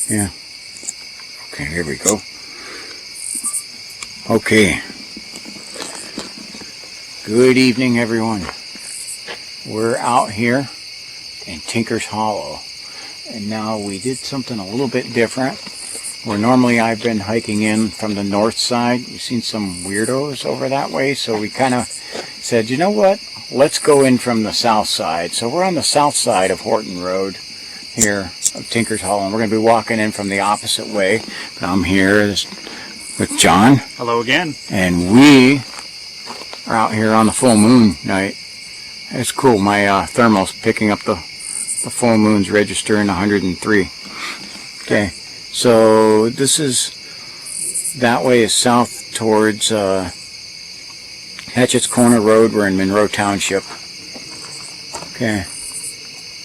Yeah. Okay, here we go. Okay. Good evening, everyone. We're out here in Tinker's Hollow. And now we did something a little bit different. Where normally I've been hiking in from the north side. We've seen some weirdos over that way. So we kind of said, you know what? Let's go in from the south side. So we're on the south side of Horton Road here of Tinker's Hollow. And we're going to be walking in from the opposite way. But I'm here with John. Hello again. And we are out here on the full moon night. It's cool. My thermal's picking up the full moon's registering 103. Okay. So this is, that way is south towards Hatchett's Corner Road. We're in Monroe Township. Okay.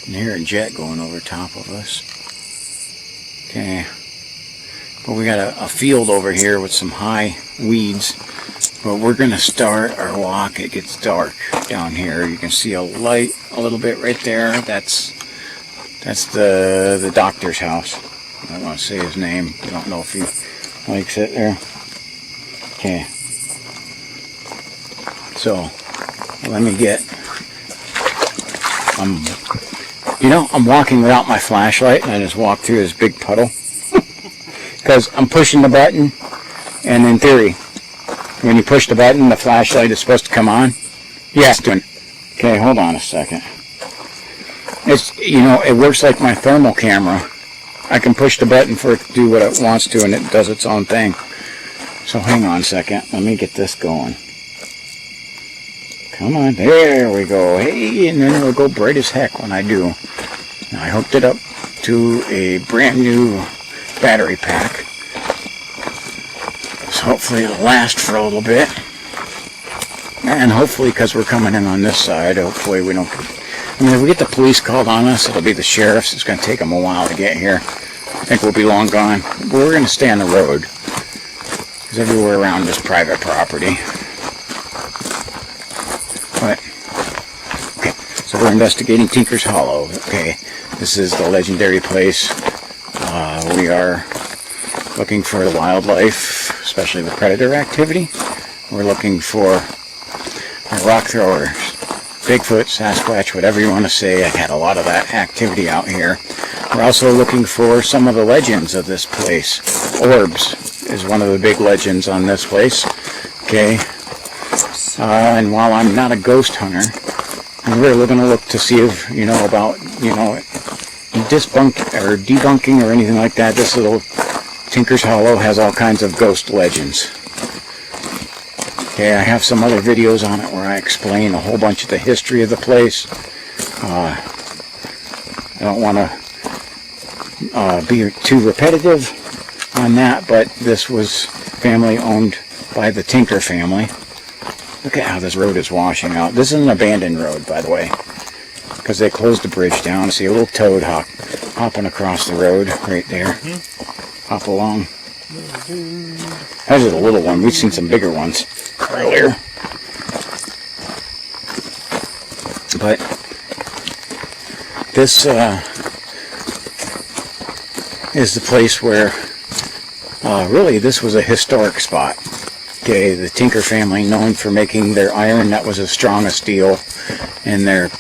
And here a jet going over top of us. Okay. But we got a field over here with some high weeds. But we're going to start our walk. It gets dark down here. You can see a light a little bit right there. That's the doctor's house. I don't want to say his name. I don't know if he likes it there. Okay. So, let me get... I'm walking without my flashlight, and I just walk through this big puddle. Because I'm pushing the button, and in theory, when you push the button, the flashlight is supposed to come on. Yes, doing. Okay, hold on a second. It's, it works like my thermal camera. I can push the button for it to do what it wants to, and it does its own thing. So hang on a second. Let me get this going. Come on. There we go. Hey, and then it'll go bright as heck when I do. Now, I hooked it up to a brand new battery pack. So hopefully it'll last for a little bit. And hopefully, because we're coming in on this side, hopefully we don't... if we get the police called on us, it'll be the sheriff's. It's going to take them a while to get here. I think we'll be long gone. But we're going to stay on the road. Because everywhere around is private property. But, okay. So we're investigating Tinker's Hollow. Okay. This is the legendary place. We are looking for the wildlife, especially the predator activity. We're looking for rock throwers. Bigfoot, Sasquatch, whatever you want to say. I had a lot of that activity out here. We're also looking for some of the legends of this place. Orbs is one of the big legends on this place. Okay. And while I'm not a ghost hunter, I'm really going to look to see if, about, debunking or anything like that. This little Tinker's Hollow has all kinds of ghost legends. Okay, I have some other videos on it where I explain a whole bunch of the history of the place. I don't want to be too repetitive on that, but this was family owned by the Tinker family. Look at how this road is washing out. This is an abandoned road, by the way, because they closed the bridge down. See a little toad hopping across the road right there. Hop along. That's just a little one. We've seen some bigger ones earlier. But this is the place where really this was a historic spot. Okay, the Tinker family, known for making their iron that was as strong as steel, and they're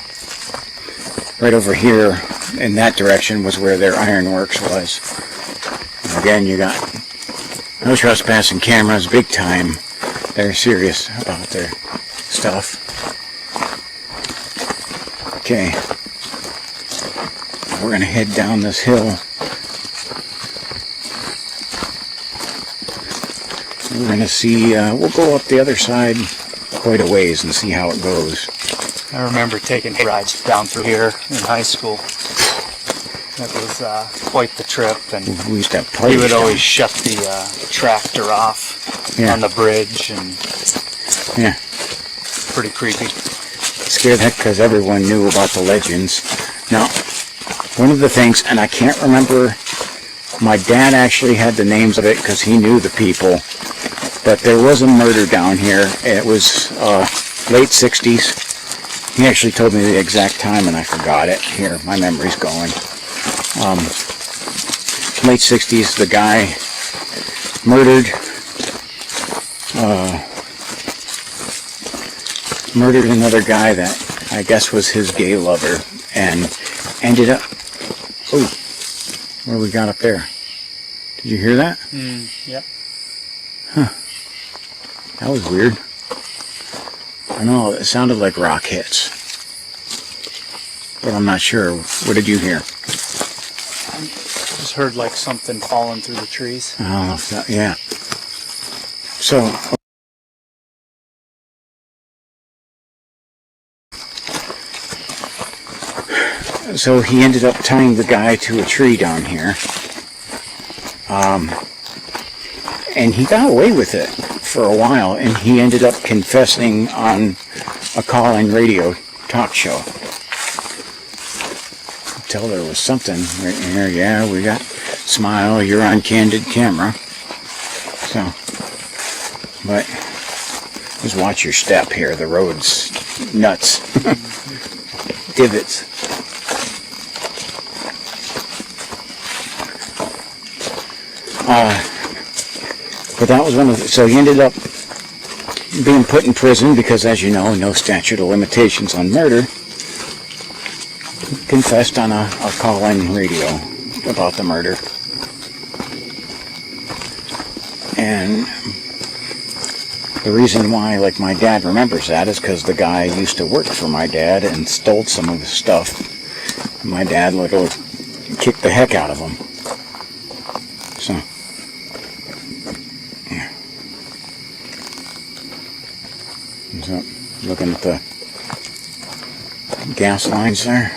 right over here in that direction was where their ironworks was. And again, you got no trespassing cameras, big time. They're serious about their stuff. Okay, we're going to head down this hill. We're going to see, we'll go up the other side quite a ways and see how it goes. I remember taking rides down through here in high school. It was quite the trip, and we used to have he would always shut the tractor off on the bridge, and pretty creepy. Scared heck because everyone knew about the legends. Now, one of the things, and I can't remember, my dad actually had the names of it because he knew the people, but there was a murder down here. It was late 60s. He actually told me the exact time and I forgot it. Here, my memory's going. late 60s, the guy murdered another guy that I guess was his gay lover, and ended up, oh, what do we got up there? Did you hear that? Yep. That was weird. I know, it sounded like rock hits, but I'm not sure. What did you hear? Just heard like something falling through the trees. I don't know if that, yeah. So, he ended up tying the guy to a tree down here. And he got away with it for a while, and he ended up confessing on a call-in radio talk show. Tell there was something right here. Yeah, we got smile. You're on candid camera. So, but just watch your step here. The road's nuts. Divots. But that was one of the, so he ended up being put in prison because, as you know, no statute of limitations on murder. Confessed on a call-in radio about the murder. And the reason why, like, my dad remembers that is because the guy used to work for my dad and stole some of his stuff. And my dad literally kicked the heck out of him. So, yeah. So, looking at the gas lines there.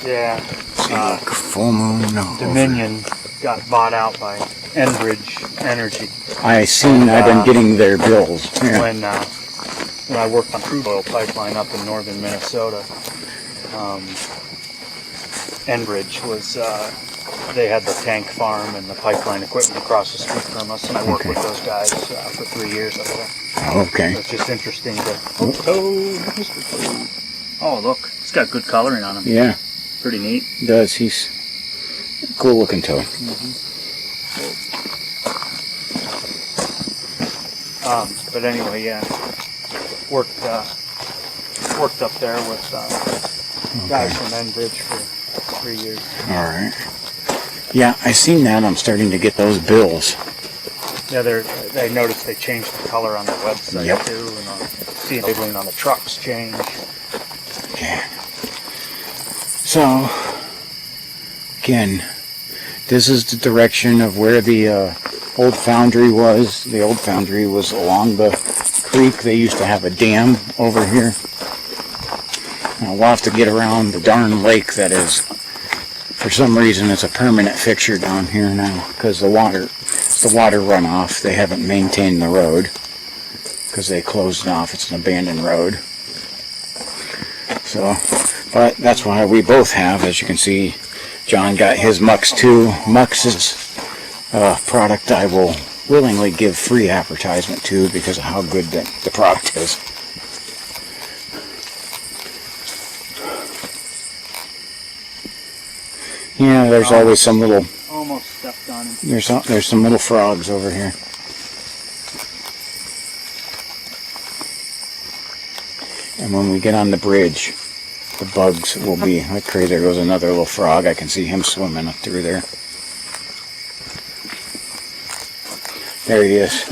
Yeah. See, look, full moon. No, Dominion got bought out by Enbridge Energy. I've been getting their bills. Yeah. When I worked on crude oil pipeline up in northern Minnesota, Enbridge was, they had the tank farm and the pipeline equipment across the street from us, and I worked with those guys for 3 years up there. Okay. It's just interesting to... Oh, look, it's got good coloring on him. Yeah. Pretty neat. He does. He's a cool looking toad. But anyway, yeah, worked up there with guys from Enbridge for 3 years. All right. Yeah, I seen that. I'm starting to get those bills. Yeah, they noticed they changed the color on their website too, and seeing labeling on the trucks change. Yeah. So, again, this is the direction of where the old foundry was. The old foundry was along the creek. They used to have a dam over here. Now, we'll have to get around the darn lake that is, for some reason, it's a permanent fixture down here now because the water runoff. They haven't maintained the road because they closed it off. It's an abandoned road. So, but that's why we both have, as you can see, John got his Mux too. Mux is a product I will willingly give free advertisement to because of how good the product is. Yeah, there's always some little... Almost stepped on him. There's some little frogs over here. And when we get on the bridge, the bugs will be like crazy. There goes another little frog. I can see him swimming up through there. There he is.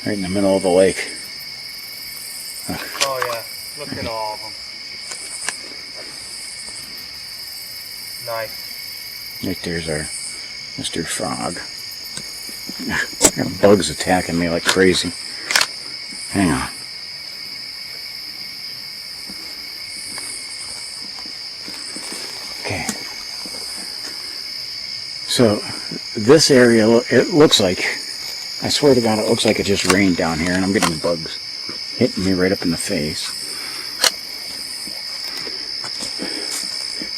Right in the middle of the lake. Oh yeah, look at all of them. Nice. Right there's our Mr. Frog. I got bugs attacking me like crazy. Hang on. Okay. So this area, it looks like, I swear to God, it looks like it just rained down here, and I'm getting bugs hitting me right up in the face.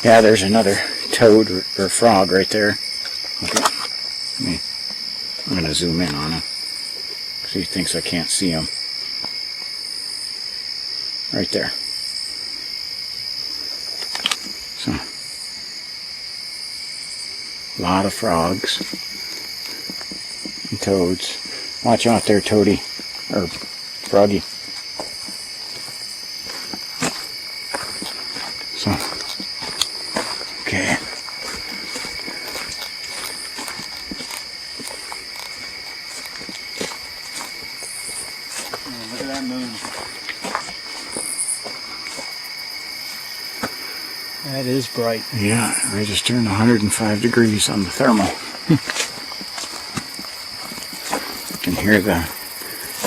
Yeah, there's another toad or frog right there. Okay. I'm going to zoom in on him because he thinks I can't see him. Right there. So, A lot of frogs and toads. Watch out there, Toady. Or Froggy. So, okay. Look at that moon. That is bright. Yeah, it registered 105 degrees on the thermal. You can hear the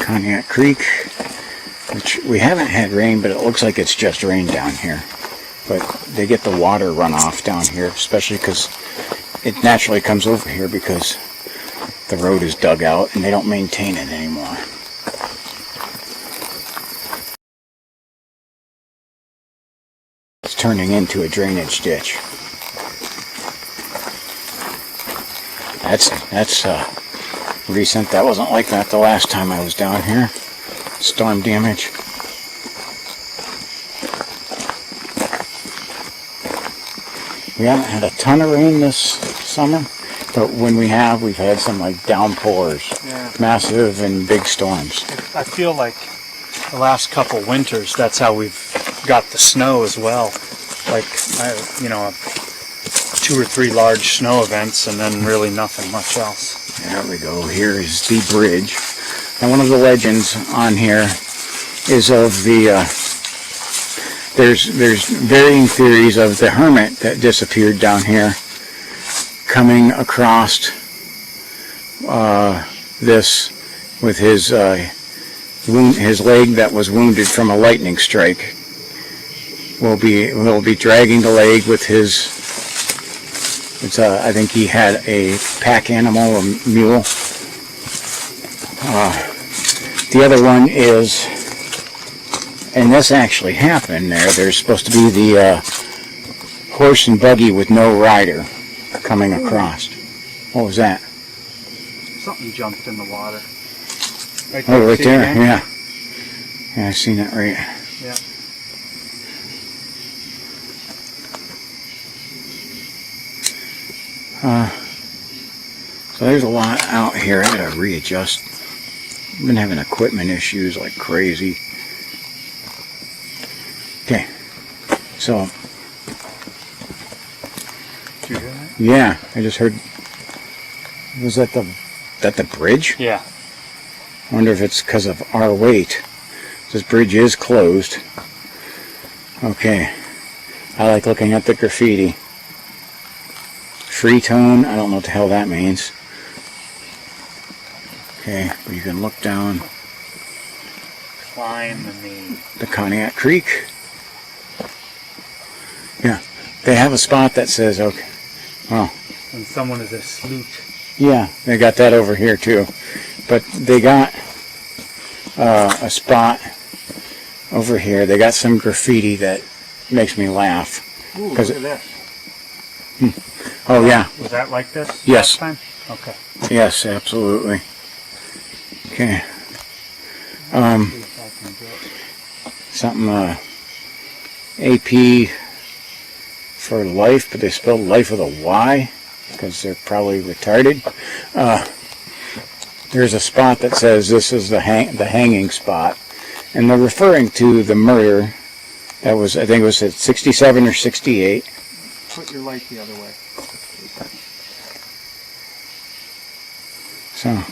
Cognac Creek, which we haven't had rain, but it looks like it's just rained down here. But they get the water runoff down here, especially because it naturally comes over here because the road is dug out and they don't maintain it anymore. It's turning into a drainage ditch. That's recent. That wasn't like that the last time I was down here. Storm damage. We haven't had a ton of rain this summer, but when we have, we've had some like downpours, Yeah. massive and big storms. I feel like the last couple winters, that's how we've got the snow as well. Like, 2 or 3 large snow events and then really nothing much else. There we go. Here is the bridge. And one of the legends on here is of the, there's varying theories of the hermit that disappeared down here coming across this with his leg that was wounded from a lightning strike. Will be dragging the leg with his. I think he had a pack animal, a mule. The other one is, and this actually happened there. There's supposed to be the horse and buggy with no rider coming across. What was that? Something jumped in the water. Right Oh, right See it there. again? Yeah. Yeah, I seen that right. Yeah. So there's a lot out here. I gotta readjust. I've been having equipment issues like crazy. Okay. So, Did you hear that? yeah, I just heard. Was that the bridge? Yeah. I wonder if it's because of our weight. This bridge is closed. Okay. I like looking at the graffiti. Free tone, I don't know what the hell that means. Okay, but you can look down Climb the Cognac Creek. Yeah, they have a spot that says, okay, oh, when someone is asleep. yeah, they got that over here too. But they got a spot over here. They got some graffiti that makes me laugh. Ooh, look 'Cause at this. Oh yeah, Was that like this Yes. last time? Okay. yes, absolutely. Okay, See if I can get- something AP for life, but they spelled life with a Y because they're probably retarded. There's a spot that says this is the hanging spot, and they're referring to the murder that was, I think it was at 67 or 68. Put your light the other way. So,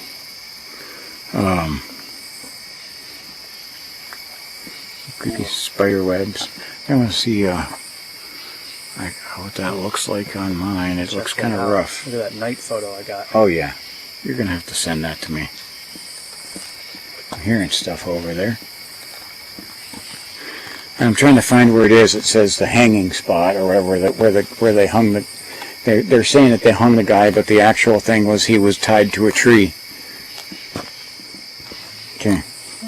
creepy spider webs. I want to see like what that looks like on mine. It looks Check kind that of out. rough. Look at that night photo I got. Oh yeah, you're gonna have to send that to me. I'm hearing stuff over there. And I'm trying to find where it is. It says the hanging spot or whatever, where they hung the. They're saying that they hung the guy, but the actual thing was he was tied to a tree. Okay.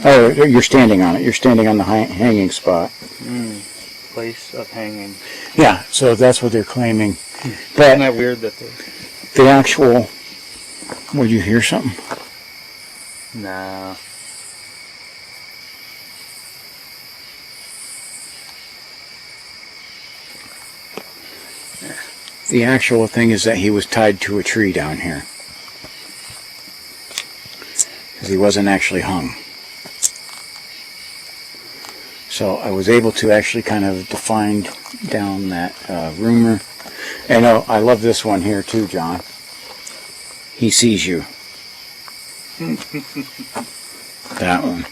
Oh, you're standing on it. You're standing on the hanging spot. Place of hanging. Yeah, so that's what they're claiming. Isn't But that weird that they... the actual. Would you hear something? Nah. The actual thing is that he was tied to a tree down here. Because he wasn't actually hung. So I was able to actually kind of define down that rumor. And I love this one here too, John. He sees you. That one.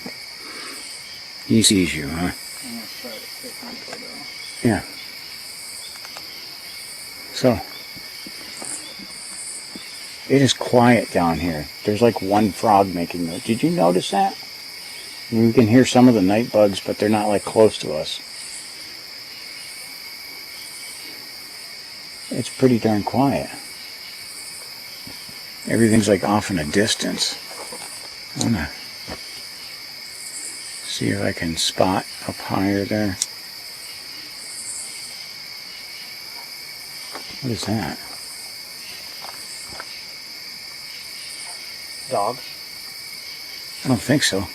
He sees you, huh? I'm going to try to take my photo. Yeah. So, it is quiet down here. There's like one frog making noise. Did you notice that? We can hear some of the night bugs, but they're not like close to us. It's pretty darn quiet. Everything's like off in a distance. I'm gonna see if I can spot up higher there. What is that? Dog? I don't think so.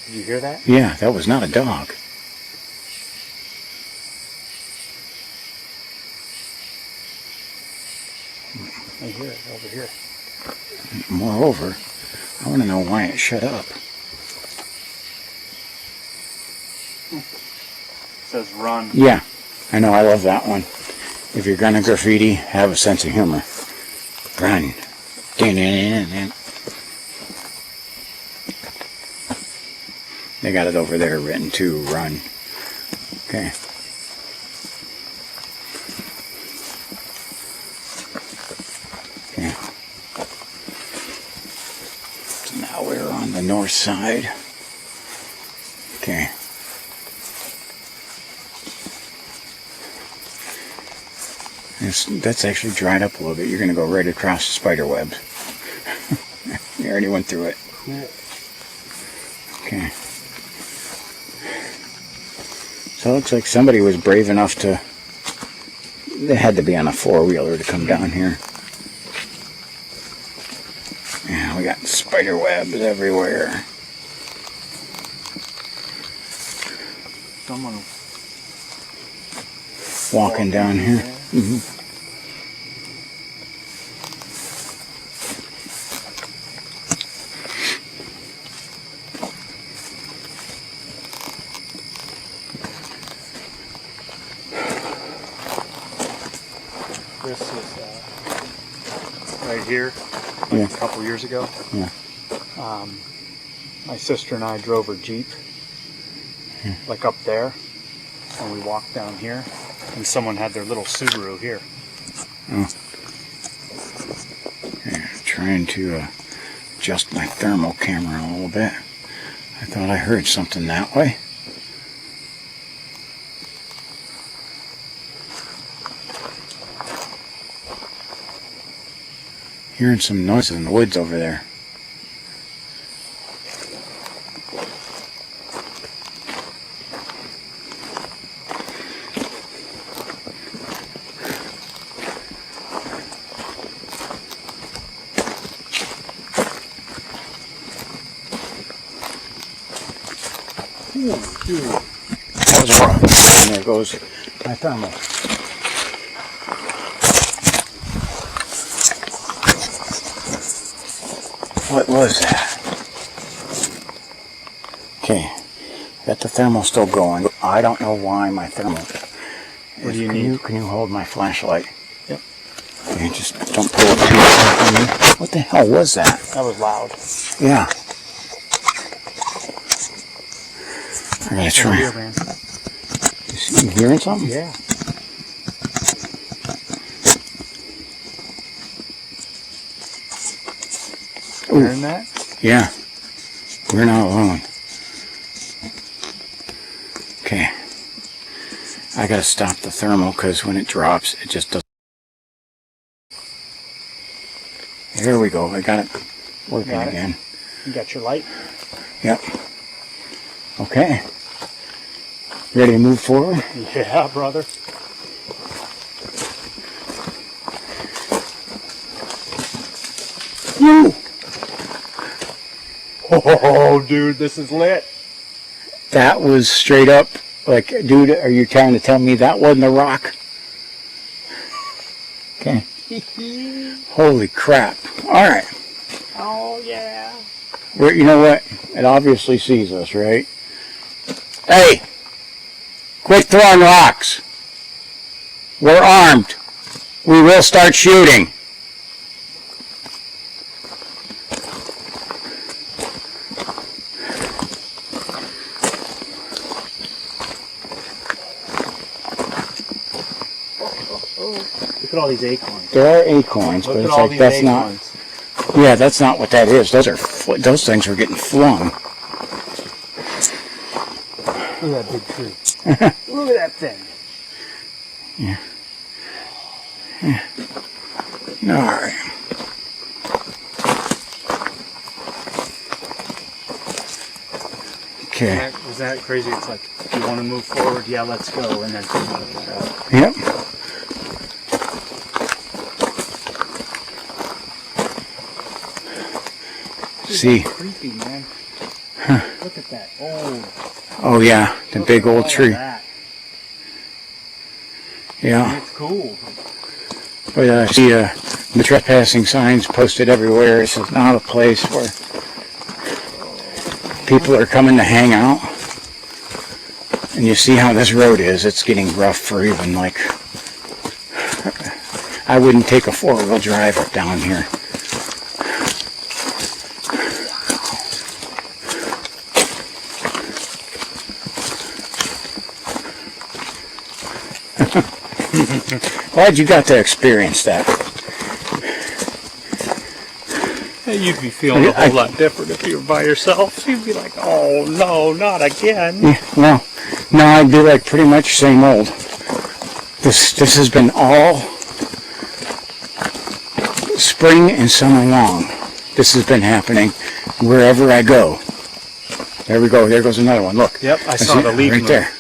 Did you hear that? Yeah, that was not a dog. I hear it over here. Moreover, I want to know why it shut up. It says run. Yeah, I know, I love that one. If you're gonna graffiti, have a sense of humor. Run. They got it over there written too, run. Okay. Okay. So now we're on the north side. Okay. That's actually dried up a little bit. You're going to go right across the spider web. You already went through it. Cool. Okay. So it looks like somebody was brave enough to... They had to be on a four-wheeler to come down here. Yeah, we got spider webs everywhere. Someone Walking down here. Mm-hmm. This is right here, like Yeah. a couple years ago. Yeah. My sister and I drove her Jeep, like up there, and we walked down here, and someone had their little Subaru here. Oh. Yeah, trying to adjust my thermal camera a little bit. I thought I heard something that way. Hearing some noises in the woods over there. That was rough. And there goes my thermal. What was that? Okay, got the thermal still going. I don't know why my thermal. What do you need? Can you hold my flashlight? Yep. Okay, just don't pull it too far from me. What the hell was that? That was loud. Yeah. I gotta try. Here, man. You hearing something? Yeah. Ooh. Hearing that? Yeah. We're not alone. Okay. I gotta stop the thermal because when it drops, it just doesn't. There we go. I got it working Got it. again. You got your light? Yep. Okay. Ready to move forward? Yeah, brother. Woo! Oh, dude, this is lit. That was straight up Like, dude, are you trying to tell me that wasn't a rock? Okay. Holy crap. Alright. Oh, yeah. You know what? It obviously sees us, right? Hey! Quit throwing rocks! We're armed. We will start shooting. Look at all these acorns. There are acorns, but it's like that's not. Yeah, that's not what that is. Those things are getting flung. Look at that big tree. Look at that thing. Yeah. All right. Okay. Was that crazy? It's like, you want to move forward? Yeah, let's go. And then come out of the crowd. Yep. See. Creepy, man. Huh. Look at that. Oh yeah, the big old tree. Yeah. It's cool. But I see the trespassing signs posted everywhere. This is not a place where people are coming to hang out. And you see how this road is. It's getting rough for even like... I wouldn't take a four-wheel drive up down here. Glad you got to experience that. You'd be feeling a whole lot different if you were by yourself. You'd be like, oh no, not again. Yeah, well, no, I'd be like pretty much same old. This has been all spring and summer long. This has been happening wherever I go. There we go. There goes another one. Look. Yep, I saw the leaf right move. there.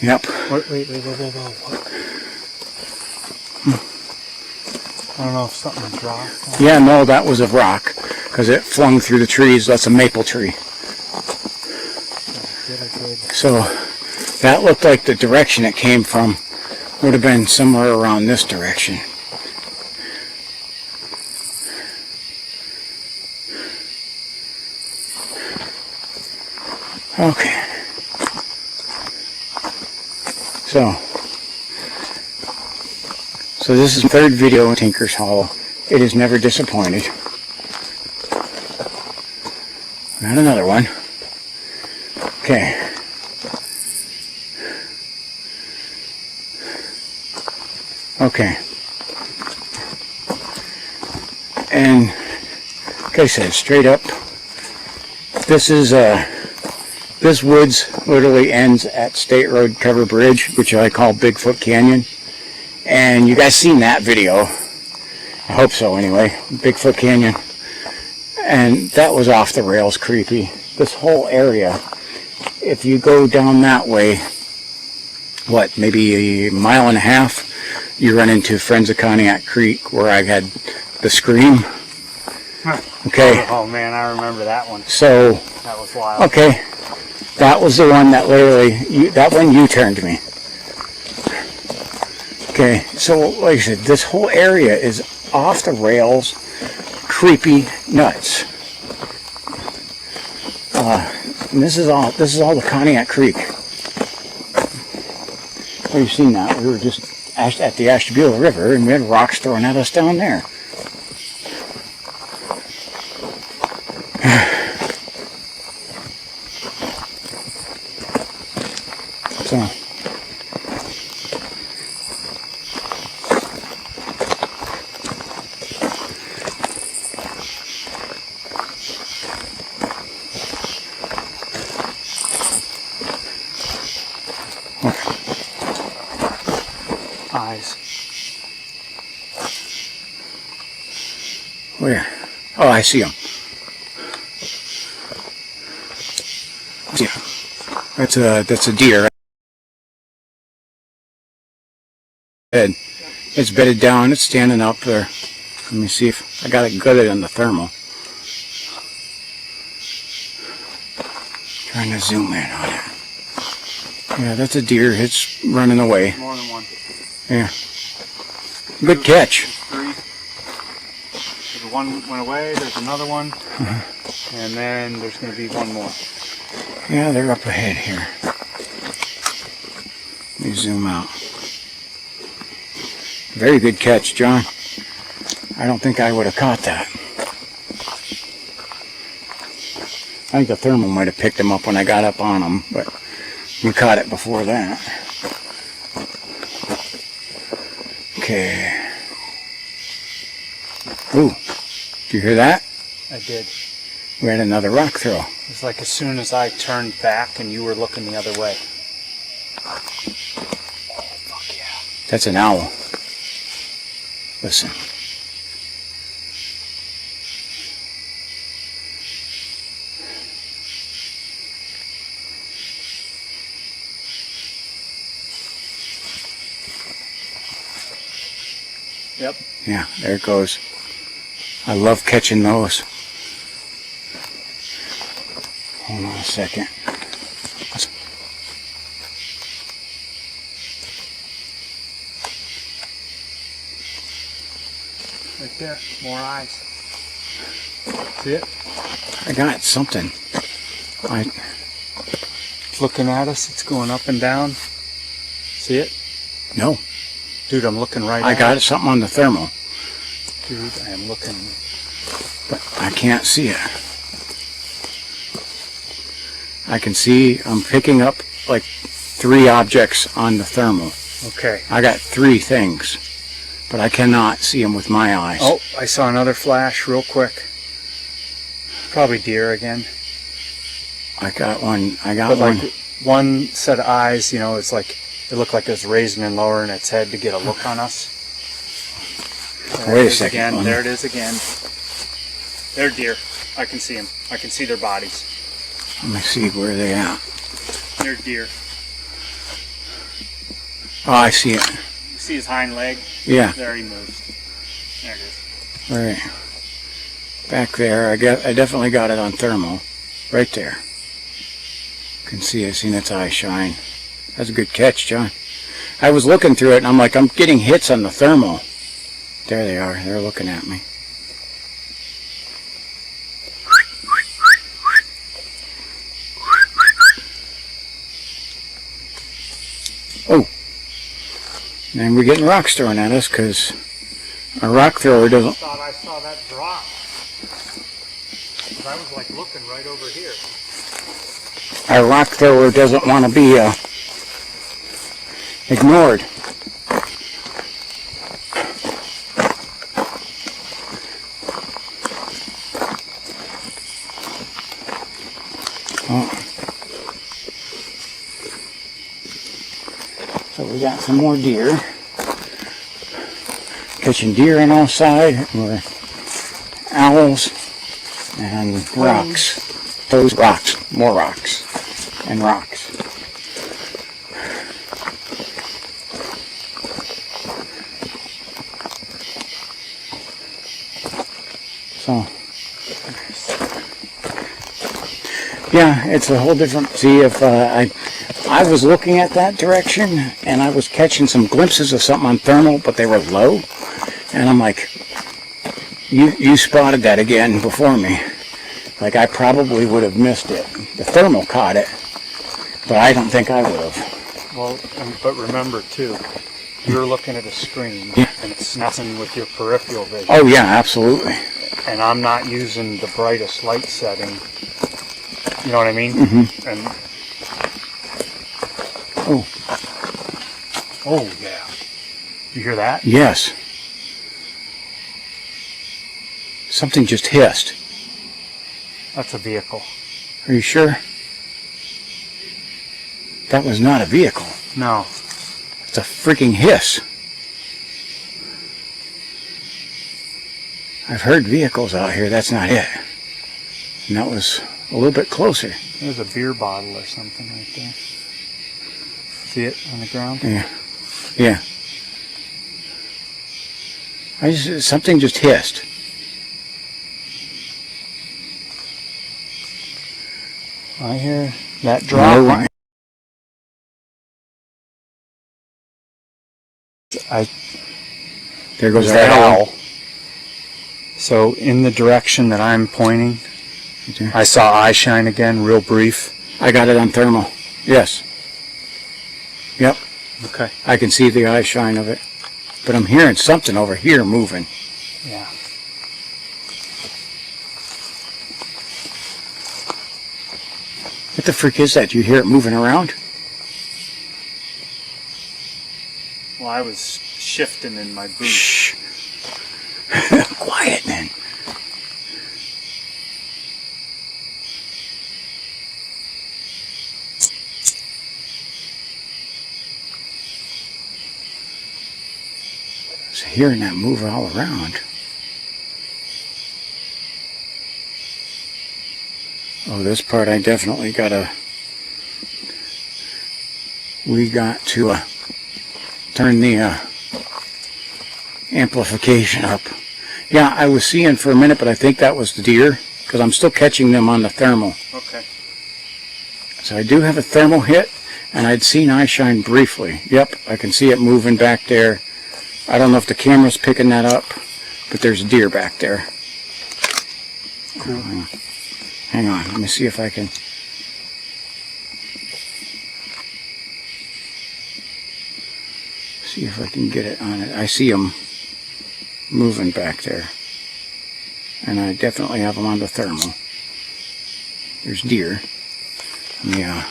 Yep. Wait, whoa. I don't know if something's rocked. Yeah, no, that was a rock because it flung through the trees. That's a maple tree. So that looked like the direction it came from would have been somewhere around this direction. Okay. So this is the third video in Tinker's Hollow. It is never disappointed. Got another one. Okay. Okay. And like I said, straight up, this is this woods literally ends at State Road Cover Bridge, which I call Bigfoot Canyon. And you guys seen that video. I hope so anyway. Bigfoot Canyon. And that was off the rails creepy. This whole area, if you go down that way, what, maybe a mile and a half, you run into Friends of Conneaut Creek where I had the scream. Okay. Oh man, I remember that one. So, that was wild. Okay. That was the one that literally, that one U-turned me. Okay, so like I said, this whole area is off the rails, creepy nuts. And this is all the Conneaut Creek. Well, you've seen that. We were just at the Ashtabula River, and we had rocks thrown at us down there. So. Eyes. Where? Oh, I see them. Yeah, that's a deer. It's bedded down. It's standing up there. Let me see if I got it gutted on the thermal. Trying to zoom in on it. Yeah, that's a deer. It's running away. More than one. Yeah. Good catch. Three. There's one went away. There's another one. And then there's going to be one more. Yeah, they're up ahead here. Let me zoom out. Very good catch, John. I don't think I would have caught that. I think the thermal might have picked him up when I got up on him, but we caught it before that. Okay. Ooh, did you hear that? I did. We had another rock throw. It's like as soon as I turned back and you were looking the other way. Oh, fuck yeah. That's an owl. Listen. Yep. Yeah, there it goes. I love catching those. Hold on a second. Right there. More eyes. See it? I got something. It's looking at us. It's going up and down. See it? No. Dude, I'm looking right I at got it. something on the thermal, Dude, I am looking. but I can't see it. I can see I'm picking up like 3 objects on the thermal. Okay. I got 3 things, but I cannot see them with my eyes. Oh, I saw another flash real quick. Probably deer again. I got one. I got But one. like one set of eyes, you know, it's like it looked like it was raising and lowering its head to get a look on us. There Wait it a is second. Again. There it is again. They're deer. I can see them. I can see their bodies. Let me see where they at. They're deer. Oh, I see it. You see his hind leg? Yeah. There he moves. There it is. All right. Back there. I definitely got it on thermal. Right there. Can see. I seen its eye shine. That's a good catch, John. I was looking through it and I'm like, I'm getting hits on the thermal. There they are. They're looking at me. Oh. And we're getting rocks thrown at us because our rock thrower doesn't. I thought I saw that drop. But I was like looking right over here. Our rock thrower doesn't want to be ignored. Oh. So we got some more deer. Catching deer on all sides. We're owls and rocks. Those rocks. More rocks. And rocks. So, yeah, it's a whole different. See, if I was looking at that direction and I was catching some glimpses of something on thermal, but they were low, and I'm like, you spotted that again before me. Like I probably would have missed it. The thermal caught it, but I don't think I would have. Well, but remember too, you're looking at a screen Yeah. and it's messing with your peripheral vision. Oh yeah, absolutely. And I'm not using the brightest light setting. You know what I mean? Mm-hmm. And Oh, oh yeah, you hear that? yes. Something just hissed. That's a vehicle. Are you sure? That was not a vehicle. No. It's a freaking hiss. I've heard vehicles out here. That's not it. And that was a little bit closer. There's a beer bottle or something right there. See it on the ground? Yeah. Yeah. Something just hissed. I hear that drop. No, There goes that that owl. owl. So in the direction that I'm pointing, Okay. I saw eye shine again, real brief. I got it on thermal. Yes. Yep. Okay. I can see the eye shine of it. But I'm hearing something over here moving. Yeah. What the freak is that? You hear it moving around? Well, I was shifting in my booth. Shh. Quiet, man. I was hearing that move all around. Oh, this part I definitely gotta... We got to turn the amplification up. Yeah, I was seeing for a minute, but I think that was the deer, because I'm still catching them on the thermal. Okay. So I do have a thermal hit, and I'd seen eye shine briefly. Yep, I can see it moving back there. I don't know if the camera's picking that up, but there's a deer back there. Cool. Hang on, let me see if I can... See if I can get it on it. I see him moving back there. And I definitely have them on the thermal. There's deer. Yeah.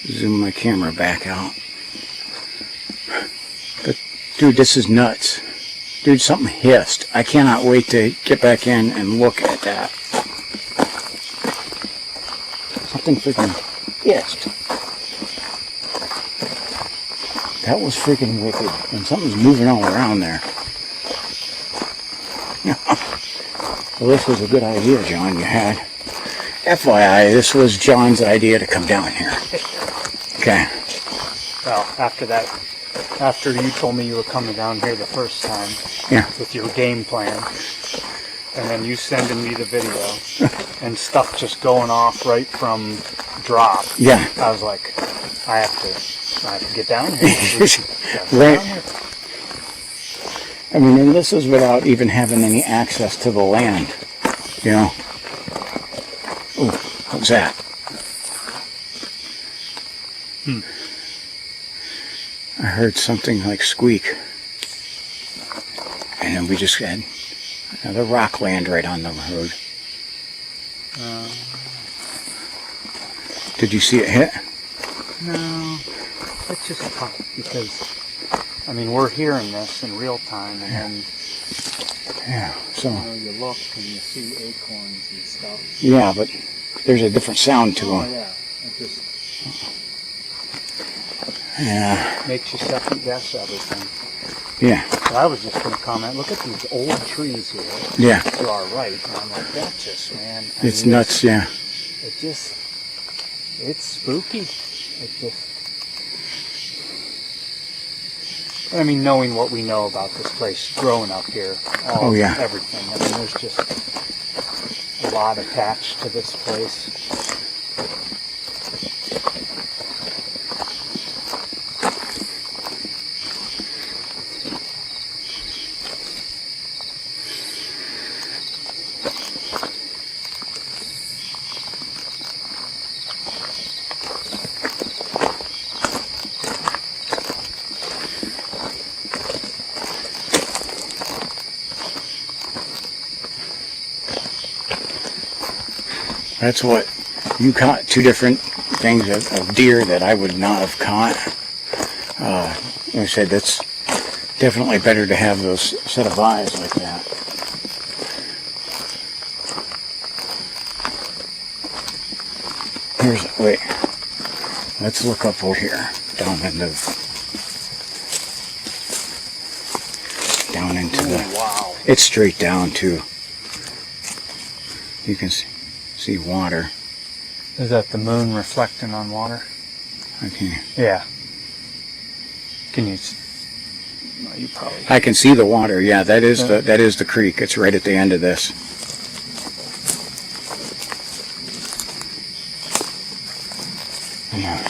Zoom my camera back out. But, dude, this is nuts. Dude, something hissed. I cannot wait to get back in and look at that. Something freaking hissed. That was freaking wicked. And something's moving all around there. Well, this was a good idea, John, you had. FYI, this was John's idea to come down here. Okay. Well, after you told me you were coming down here the first time, Yeah. with your game plan, and then you sending me the video, and stuff just going off right from drop. Yeah. I was like, I have to get down here. Right. I mean, and this is without even having any access to the land, you know. Ooh, what was that? I heard something like squeak. And then we just had another rock land right on the road. Did you see it hit? No, it's just tough because, I mean, we're hearing this in real time, and then Yeah, so... you look and you see acorns and stuff. Yeah, but there's a different sound to Oh them. yeah, it just Yeah, makes you second guess everything. yeah, So I was just going to comment, look at these old trees here yeah. to our right, and I'm like, that's just, man. It's nuts, yeah. It's spooky. It just, I mean, knowing what we know about this place, growing up here, Oh, yeah. everything. I mean, there's just a lot attached to this place. That's what you caught. Two different things of deer that I would not have caught. Like I said, that's definitely better to have those set of eyes like that. Wait, let's look up over here, down into the, Wow. it's straight down too. You can see water. Is that the moon reflecting on water? Okay. Yeah. Can you? Well, you probably. I can see the water. Yeah, that is the creek. It's right at the end of this. Yeah.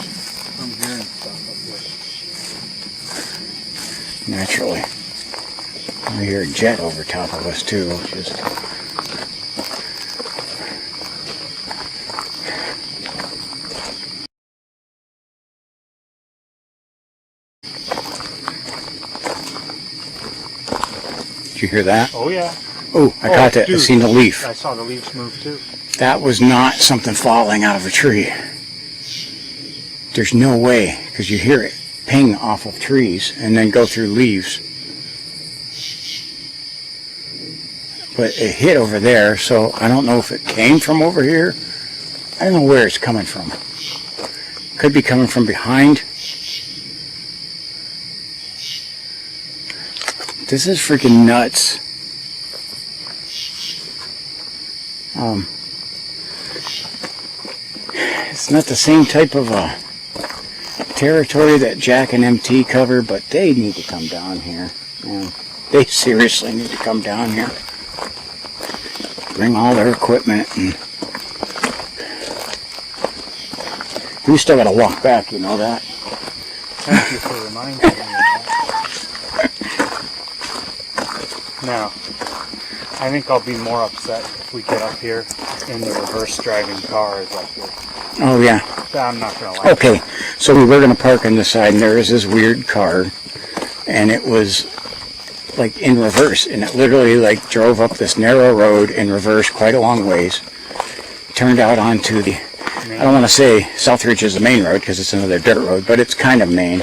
I'm hearing stuff up here. Naturally. We hear a jet over top of us too. Just Did you hear that? Oh yeah. Oh, I caught that. I Dude, seen the leaf. I saw the leaves move too. That was not something falling out of a tree. There's no way, because you hear it ping off of trees and then go through leaves. But it hit over there, so I don't know if it came from over here. I don't know where it's coming from. Could be coming from behind. This is freaking nuts. It's not the same type of territory that Jack and MT cover, but they need to come down here. Man, they seriously need to come down here. Bring all their equipment, and we still got to walk back. You know that. Thank you for reminding me of that. Now, I think I'll be more upset if we get up here in the reverse driving cars like this. Oh yeah. I'm not gonna lie. Okay, so we were going to park on the side, and there was this weird car, and it was like in reverse, and it literally like drove up this narrow road in reverse quite a long ways, turned out onto the, I don't want to say Southridge is the main road because it's another dirt road, but it's kind of main,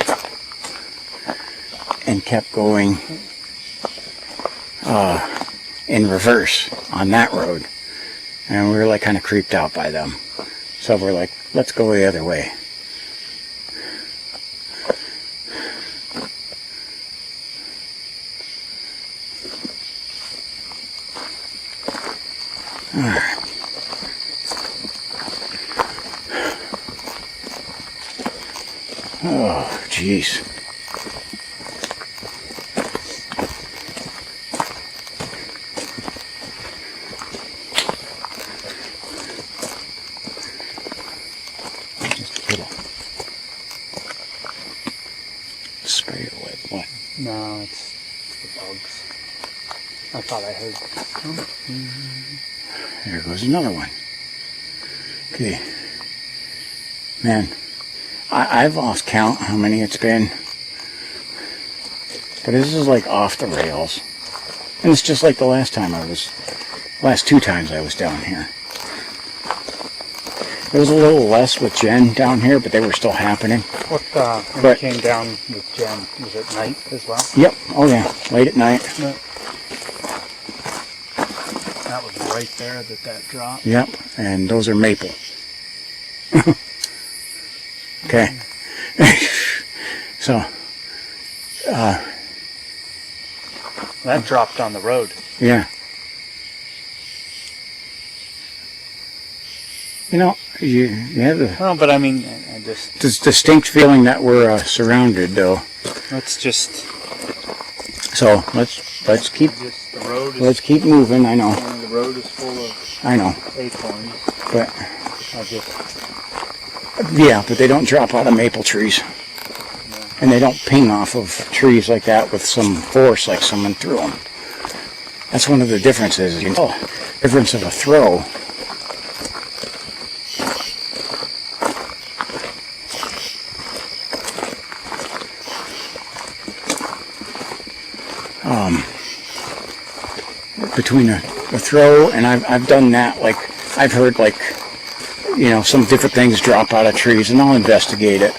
and kept going in reverse on that road, and we were like kind of creeped out by them. So we're like, let's go the other way. All right. Oh, jeez. Spray or what? What? No, it's the bugs. I thought I heard. There goes another one. Okay. Man, I've lost count how many it's been. But this is like off the rails. And it's just like the last two times I was down here. It was a little less with Jen down here, but they were still happening. When you came down with Jen, was it night as well? Yep. Oh yeah. Late at night. Yeah. That was right there that dropped. Yep. And those are maple. Okay. So. That dropped on the road. Yeah. You know, you have Well, but I mean, I just this distinct feeling that we're surrounded, though. let's just. So let's keep The road is. let's keep moving. I know. The road is full of I know. acorns. But I just. yeah, but they don't drop out of maple trees, and they don't ping off of trees like that with some force, like someone threw them. That's one of the differences. You know, difference of a throw. Between a throw, and I've done that, like I've heard like, you know, some different things drop out of trees, and I'll investigate it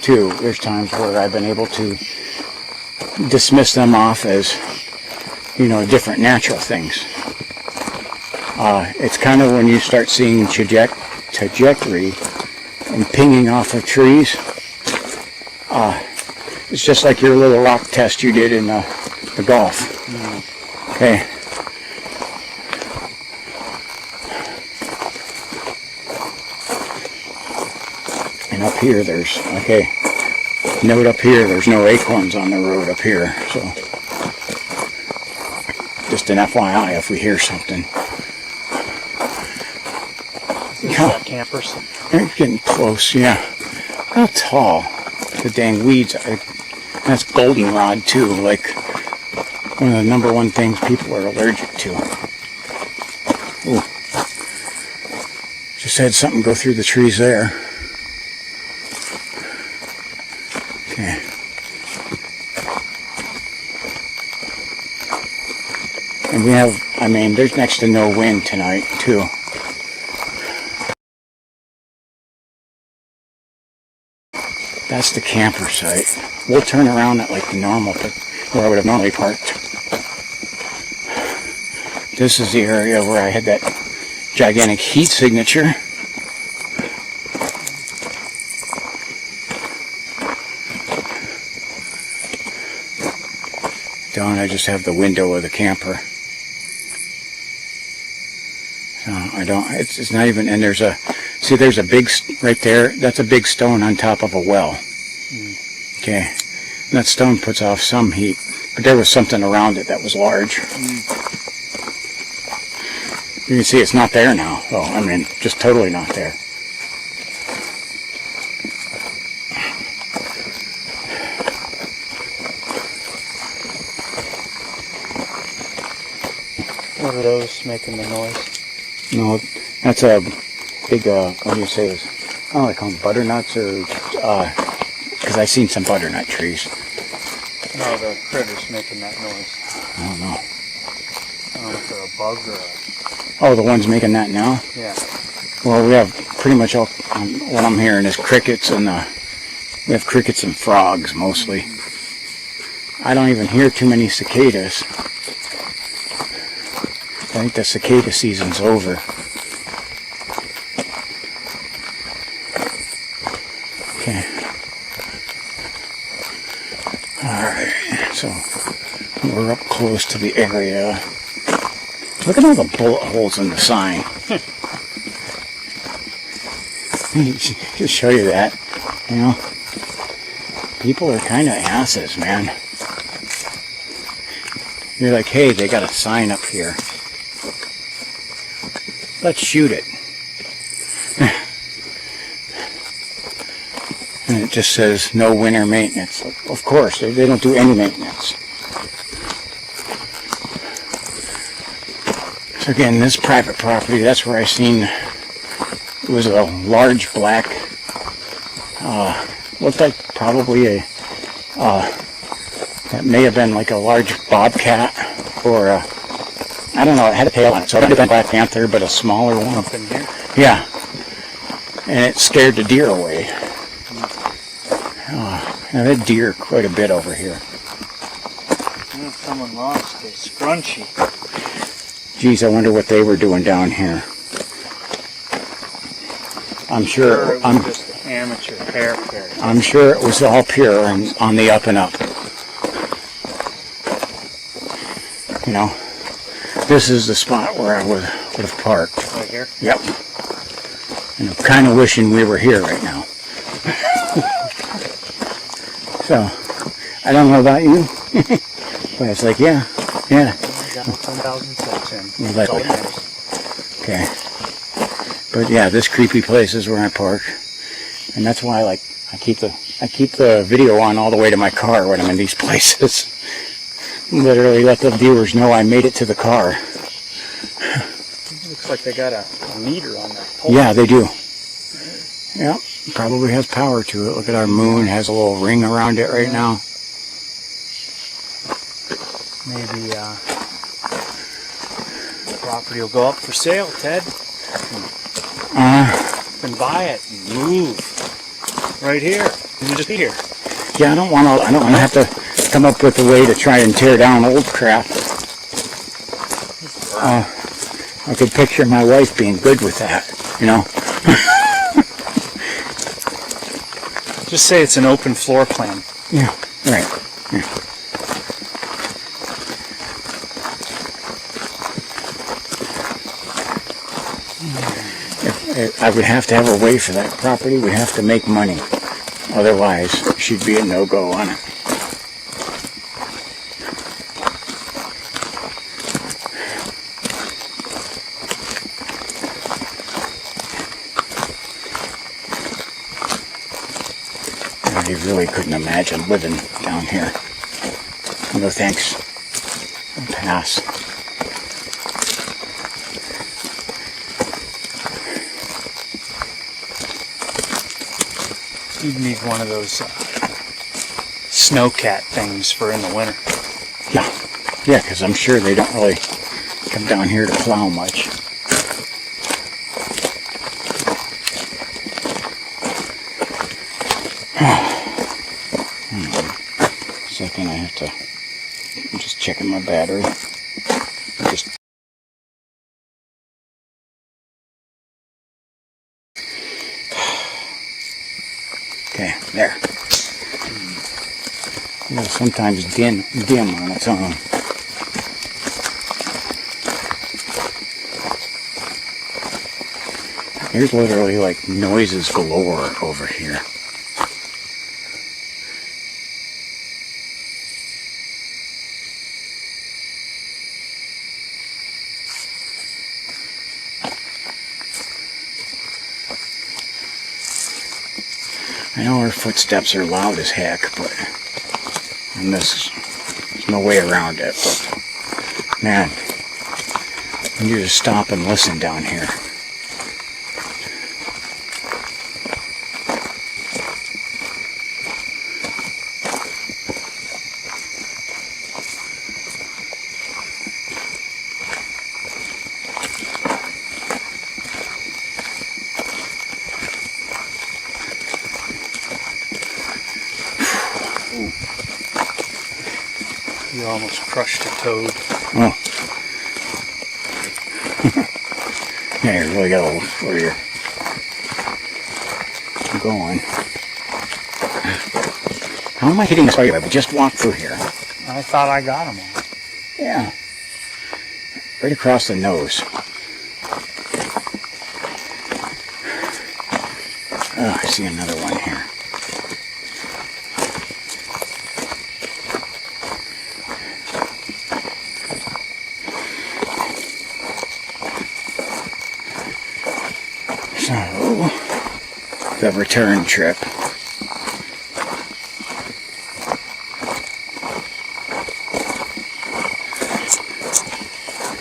too. There's times where I've been able to dismiss them off as, you know, different natural things. It's kind of when you start seeing trajectory and pinging off of trees. It's just like your little rock test you did in the golf. Okay. And up here there's, okay, note up here, there's no acorns on the road up here, so just an FYI if we hear something. Is that campers? They're getting close, yeah. How tall the dang weeds are. That's goldenrod too, like one of the number one things people are allergic to. Ooh. Just had something go through the trees there. Okay. And we have, I mean, there's next to no wind tonight too. That's the camper site. We'll turn around at like the normal, where I would have normally parked. This is the area where I had that gigantic heat signature. Down I just have the window of the camper. So I don't, it's not even, and there's a, see there's a big, right there, that's a big stone on top of a well. Okay, and that stone puts off some heat, but there was something around it that was large. You can see it's not there now. Oh, I mean, just totally not there. What are those making the noise? No, that's a big, what do you say, I don't know, they call them butternuts or, because I've seen some butternut trees. No, the critters making that noise. I don't know. I don't know if they're a bug or a... Oh, the ones making that now? Yeah. Well, we have pretty much all, what I'm hearing is crickets and, we have crickets and frogs mostly. I don't even hear too many cicadas. I think the cicada season's over. Okay. Alright, so we're up close to the area. Look at all the bullet holes in the sign. Just show you that, you know. People are kind of asses, man. You're like, hey, they got a sign up here. Let's shoot it. And it just says no winter maintenance. Of course, they don't do any maintenance. So again, this private property, that's where I seen, it was a large black, looked like probably a, that may have been like a large bobcat or a, I don't know, it had a tail on it, so it might have been a black panther, but a smaller one. Up in here? Yeah. And it scared the deer away. I've had deer quite a bit over here. Someone lost a scrunchie. Geez, I wonder what they were doing down here. I'm sure, It was just amateur hair care. I'm sure it was all pure and on the up and up. You know, this is the spot where I would have parked. Right here? Yep. And I'm kind of wishing we were here right now. So, I don't know about you, but it's like, yeah. I got 10,000 steps in. That's all that matters. Okay. But yeah, this creepy place is where I park. And that's why I keep the video on all the way to my car when I'm in these places. Literally let the viewers know I made it to the car. Looks like they got a meter on that pole. Yeah, they do. Yeah, probably has power to it. Look at our moon, has a little ring around it right now. Maybe the property will go up for sale, Ted. You can buy it and move right here. You can just be here. Yeah, I don't want to have to come up with a way to try and tear down old crap. I could picture my wife being good with that, you know. Just say it's an open floor plan. Yeah, right. Yeah. I would have to have a way for that property. We'd have to make money. Otherwise, she'd be a no-go on it. I really couldn't imagine living down here. No thanks. I'll pass. You'd need one of those snowcat things for in the winter. Yeah, yeah, because I'm sure they don't really come down here to plow much. Second, I have to. I'm just checking my battery. Just. Okay, there. It'll sometimes dim on its own. There's literally like noises galore over here. I know our footsteps are loud as heck, but and there's no way around it. But man, you just stop and listen down here. You almost crushed a toad. Oh. Yeah, you really got to look where you're going. How am I hitting this way? We just walked through here. I thought I got them all. Yeah. Right across the nose. Oh, I see another one here. So, the return trip.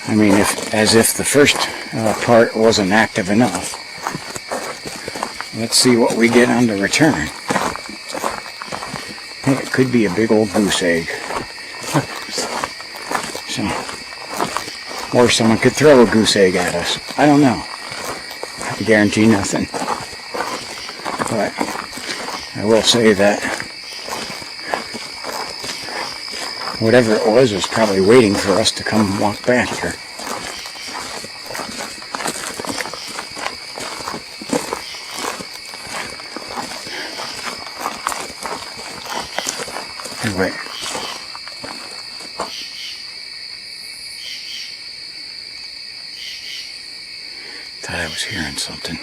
I mean, as if the first part wasn't active enough. Let's see what we get on the return. Hey, it could be a big old goose egg. So, or someone could throw a goose egg at us. I don't know. I guarantee nothing. But I will say that whatever it was probably waiting for us to come walk back here. Anyway. Thought I was hearing something.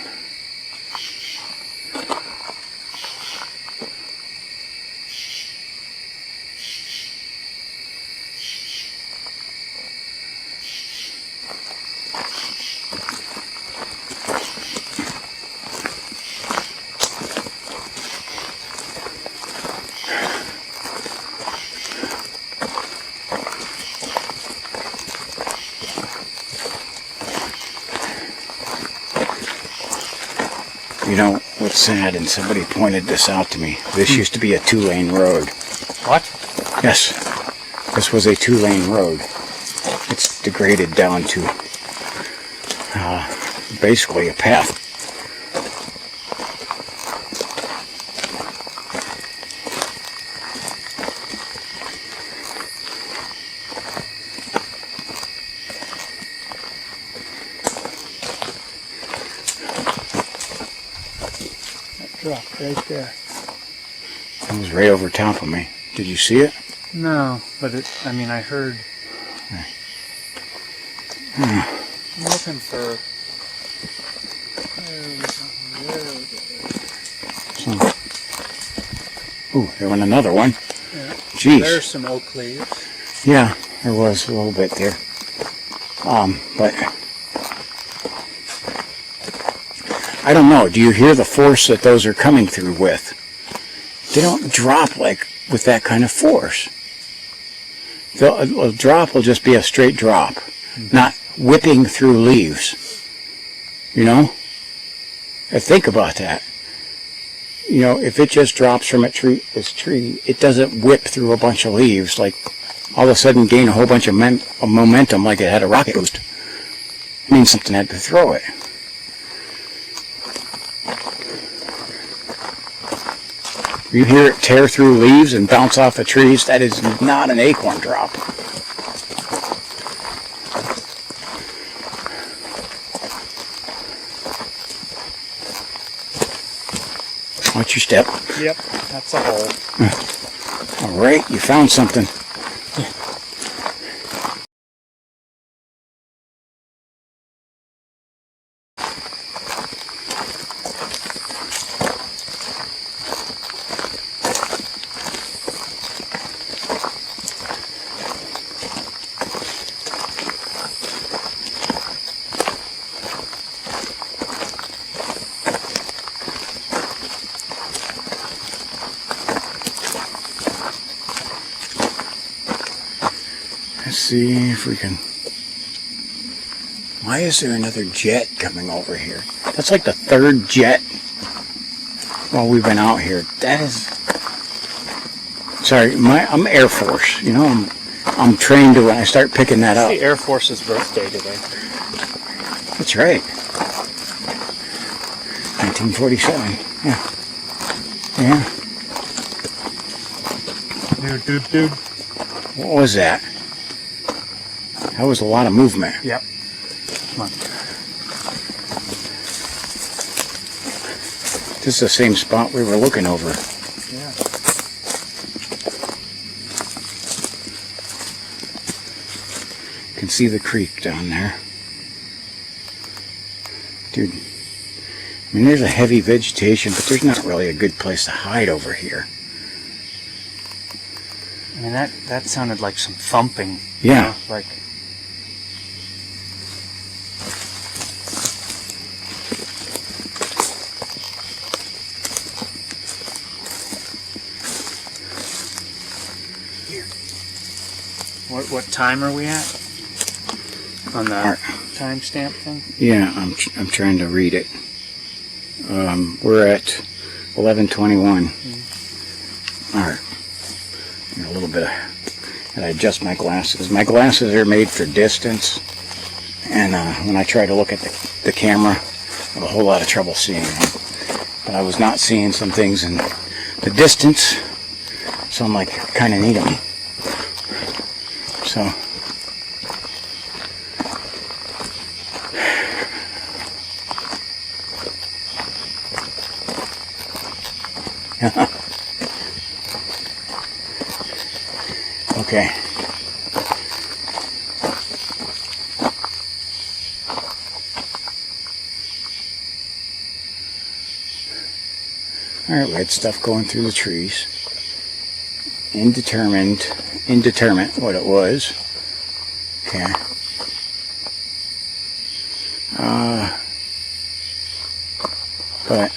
You know what's sad, and somebody pointed this out to me. This used to be a 2-lane road. What? Yes, this was a 2-lane road. It's degraded down to basically a path. Dropped right there. It was right over top of me. Did you see it? No, but I heard. I'm looking for. Ooh, there went another one. Yeah. Jeez. There's some oak leaves. Yeah, there was a little bit there. But I don't know. Do you hear the force that those are coming through with? they don't drop like with that kind of force. A drop will just be a straight drop, not whipping through leaves. You know? Think about that. You know, if it just drops from this tree, it doesn't whip through a bunch of leaves, like all of a sudden gain a whole bunch of momentum like it had a rocket boost. It means something had to throw it. You hear it tear through leaves and bounce off of trees, that is not an acorn drop. Watch your step. Yep, that's a hole. All right, you found something. Let's see if we can... Why is there another jet coming over here? That's like the third jet while we've been out here. That is... Sorry, I'm Air Force. You know, I'm trained to when I start picking that up. It's the Air Force's birthday today. That's right. 1947. Yeah. Yeah. Dude. What was that? That was a lot of movement. Yep. Come on. This is the same spot we were looking over. Yeah. You can see the creek down there. Dude, I mean, there's a heavy vegetation, but there's not really a good place to hide over here. I mean, that sounded like some thumping. Yeah. You know, like... What time are we at? On the timestamp thing? Yeah, I'm trying to read it. We're at 11:21. All right. A little bit of... And I adjust my glasses. My glasses are made for distance, and when I try to look at the camera, I have a whole lot of trouble seeing them. But I was not seeing some things in the distance, so I'm like, I kind of need them. So... Okay. Alright, we had stuff going through the trees. Indeterminate what it was. Okay. But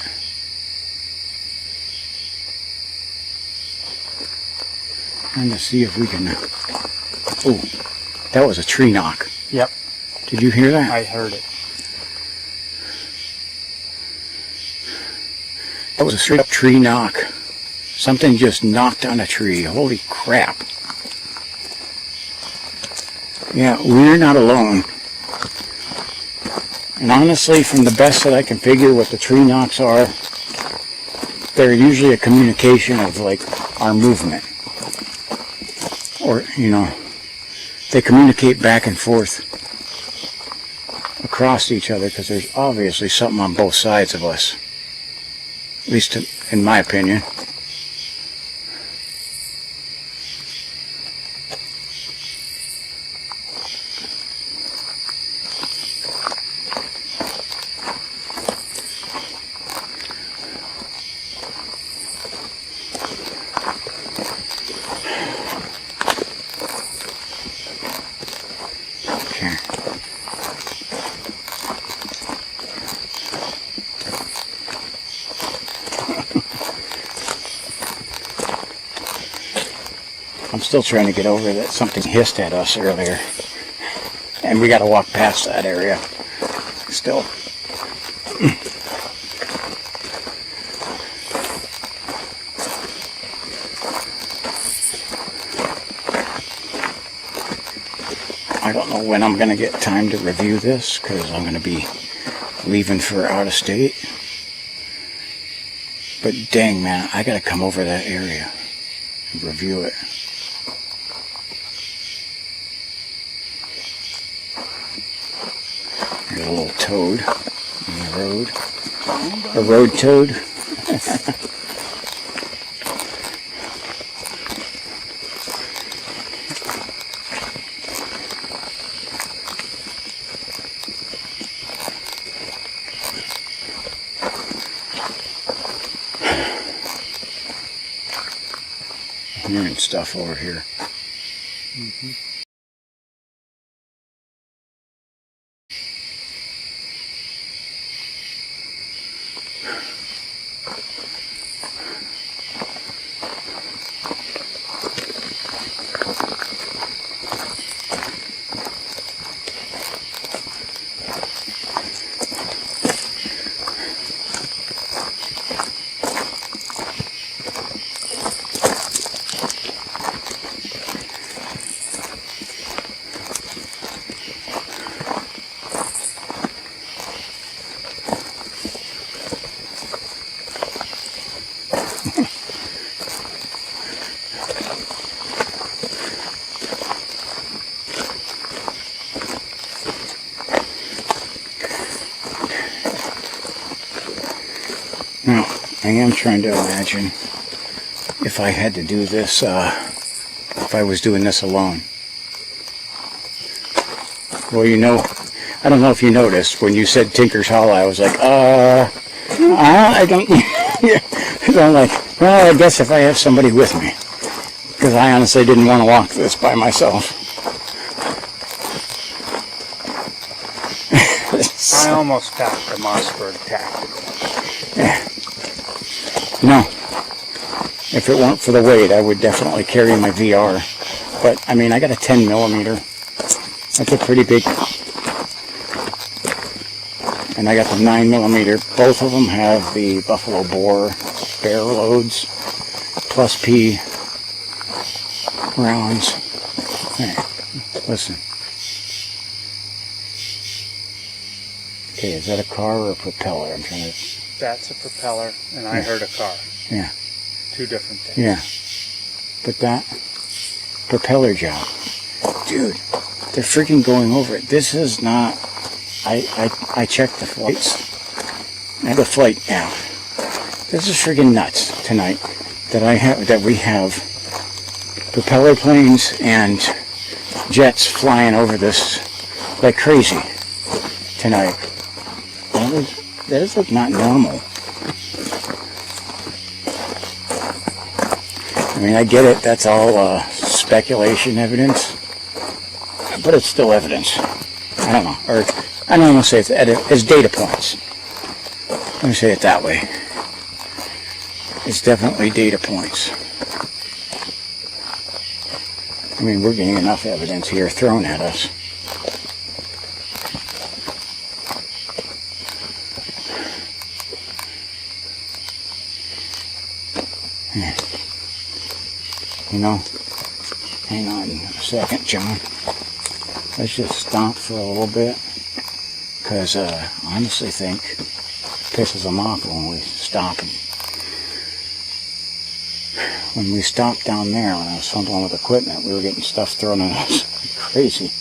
trying to see if we can... Oh, that was a tree knock. Yep. Did you hear that? I heard it. That was a straight up tree knock. Something just knocked on a tree. Holy crap. Yeah, we're not alone. And honestly, from the best that I can figure what the tree knocks are, they're usually a communication of like our movement. Or, you know, they communicate back and forth across each other because there's obviously something on both sides of us. At least in my opinion. I'm still trying to get over that something hissed at us earlier. And we got to walk past that area still. I don't know when I'm going to get time to review this because I'm going to be leaving for out of state. But dang, man, I got to come over that area and review it. There's a little toad in the road. A road toad. Hearing stuff over here. Mm-hmm. Now, I am trying to imagine if I had to do this, if I was doing this alone. Well, you know, I don't know if you noticed, when you said Tinker's Hollow, I was like, I don't, so I'm like, well, I guess if I have somebody with me, because I honestly didn't want to walk this by myself. I almost packed the Mossberg Tactical. Yeah. No. If it weren't for the weight, I would definitely carry my VR. But, I mean, I got a 10 millimeter. That's a pretty big. And I got the 9 millimeter. Both of them have the Buffalo Bore bear loads. Plus P rounds. Hey, listen. Okay, is that a car or a propeller? I'm trying to... That's a propeller, and I heard a car. Yeah. Two different things. Yeah. But that propeller job, dude, they're freaking going over it. This is not... I checked the flights. I have a flight now. This is freaking nuts tonight that we have propeller planes and jets flying over this like crazy tonight. That is like not normal. I mean, I get it. That's all speculation evidence, but it's still evidence. I don't know, or I don't want to say it's data points. Let me say it that way. It's definitely data points. I mean, we're getting enough evidence here thrown at us. You know, hang on a second, John. Let's just stop for a little bit, because I honestly think it pisses them off when we stop. When we stopped down there, when I was fumbling with equipment, we were getting stuff thrown at us like crazy.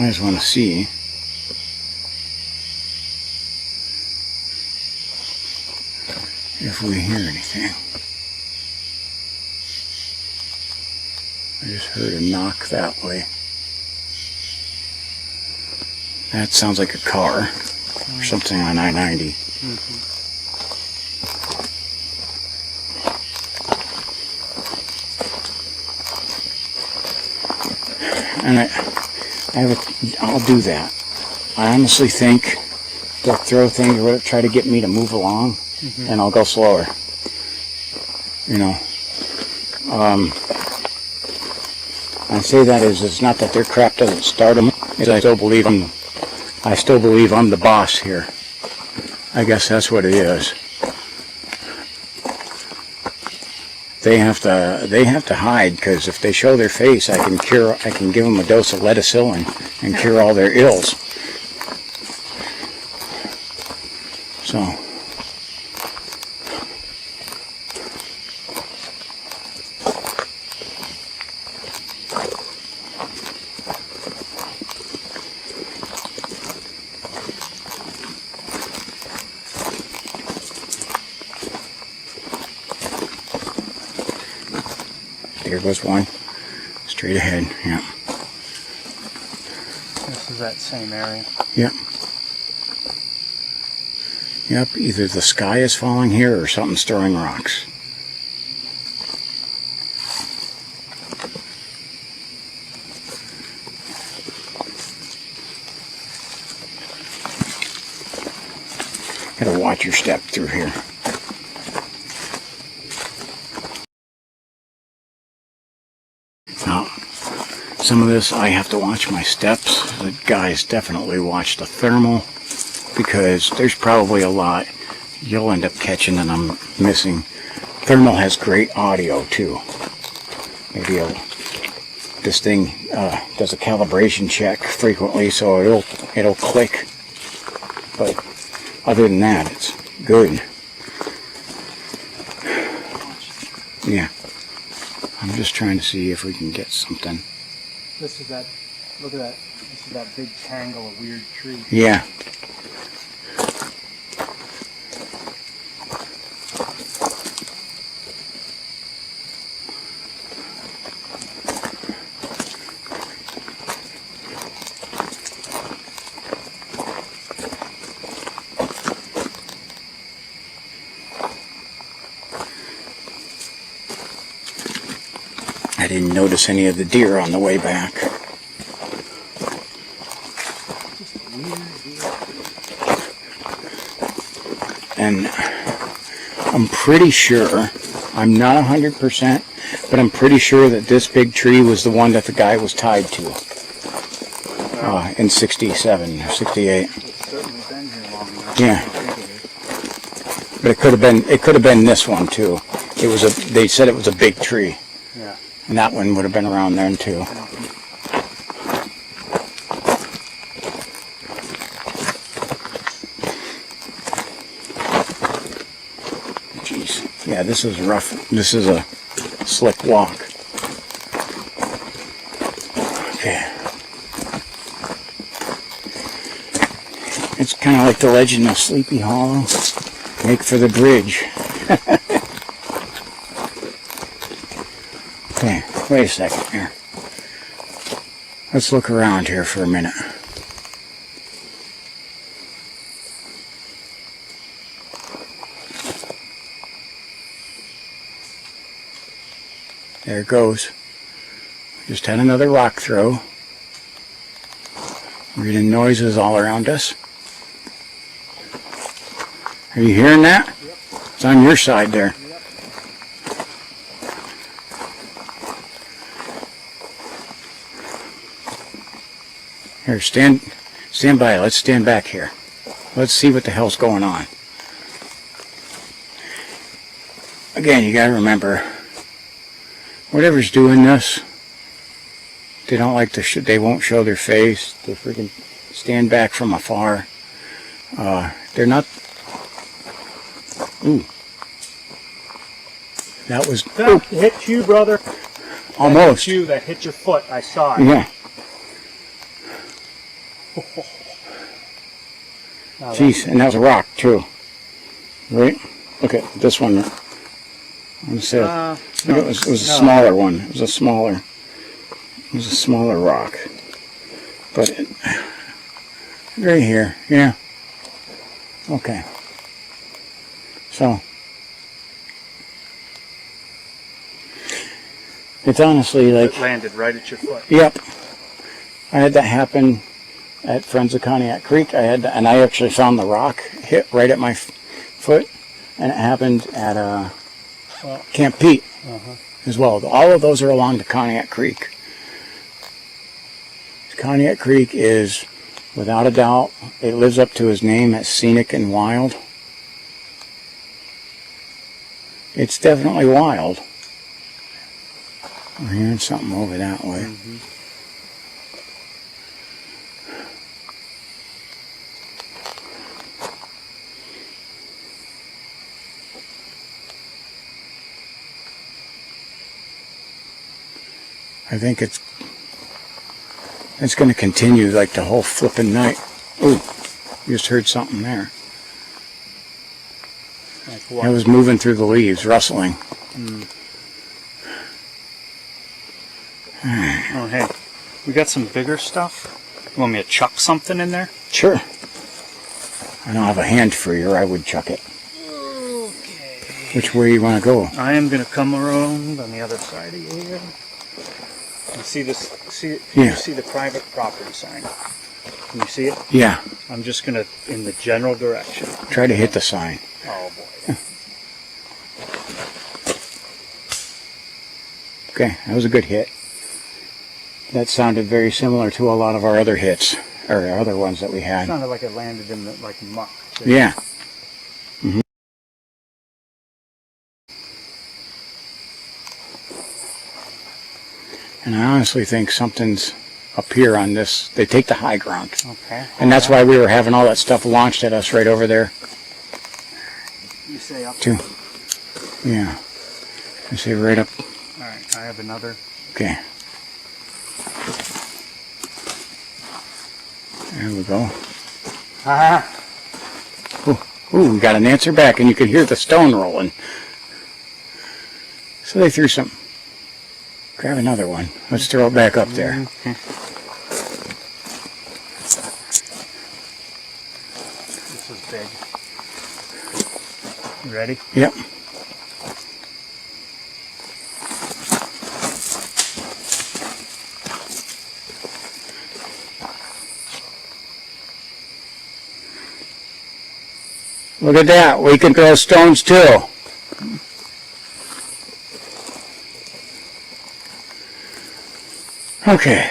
I just want to see. If we hear anything. I just heard a knock that way. That sounds like a car or something on I-90. Mm-hmm. And I'll do that. I honestly think they'll throw things or whatever, try to get me to move along. Mm-hmm. And I'll go slower. You know, I say that is it's not that their crap doesn't start them. I still believe I'm the boss here. I guess that's what it is. They have to hide, because if they show their face, I can give them a dose of lettucillin and cure all their ills. So. There goes one, straight ahead, yeah. This is that same area. Yep. Yep, either the sky is falling here or something's throwing rocks. Gotta watch your step through here. Now, some of this I have to watch my steps. The guys definitely watch the thermal, because there's probably a lot you'll end up catching and I'm missing. Thermal has great audio too. Maybe this thing does a calibration check frequently, so it'll click. But other than that, it's good. Yeah. I'm just trying to see if we can get something. This is that, look at that, this is that big tangle of weird tree. Yeah. I didn't notice any of the deer on the way back. And I'm pretty sure, I'm not 100%, but I'm pretty sure that this big tree was the one that the guy was tied to in 67 or 68. It's certainly been here long enough. Yeah. But it could have been this one too. They said it was a big tree. Yeah. And that one would have been around then too. Jeez. Yeah, this is rough. This is a slick walk. Okay. It's kind of like the legend of Sleepy Hollow. Make for the bridge. Okay, wait a second here. Let's look around here for a minute. There it goes. Just had another rock throw. We're getting noises all around us. Are you hearing that? Yep. It's on your side there. Yep. Here, stand by. Let's stand back here. Let's see what the hell's going on. Again, you gotta remember, whatever's doing this, they don't like to. They won't show their face. They freaking stand back from afar. They're not. Ooh, that was. That hit you, brother. Almost. That hit you. That hit your foot. I saw it. Yeah. Jeez, and that was a rock too, right? Look at this one. I'm gonna say it was a smaller one. It was a smaller rock, but right here, yeah. Okay. So it's honestly like it landed right at your foot. Yep. I had that happen at Friends of Conneaut Creek. And I actually found the rock hit right at my foot, and it happened at Camp Pete Uh-huh. as well. All of those are along the Conneaut Creek. Conneaut Creek is, without a doubt, it lives up to his name as scenic and wild. It's definitely wild. We're hearing something over that way. Mm-hmm. I think it's going to continue like the whole flipping night. Ooh, just heard something there. Like what? It was moving through the leaves, rustling. Mm. Oh, hey, we got some bigger stuff. You want me to chuck something in there? Sure. I don't have a hand free, or I would chuck it. Okay. Which way you want to go? I am going to come around on the other side of you here. You see this? See? Yeah. You see the private property sign? Can you see it? Yeah. I'm just going to in the general direction. Try to hit the sign. Oh boy. Okay, that was a good hit. That sounded very similar to a lot of our other hits, or our other ones that we It had. sounded like it landed in the like muck. Too. Yeah. Mm-hmm. And I honestly think something's up here on this. They take the high ground. Okay. And that's why we were having all that stuff launched at us right over there, You say up. too. Yeah. I say right up. All right. I have another. Okay. There we go. Ah. Ooh, we got an answer back, and you could hear the stone rolling. So they threw some. Grab another one. Let's throw it back up there. Okay. This is big. You ready? Yep. Look at that. We can throw stones too. Okay.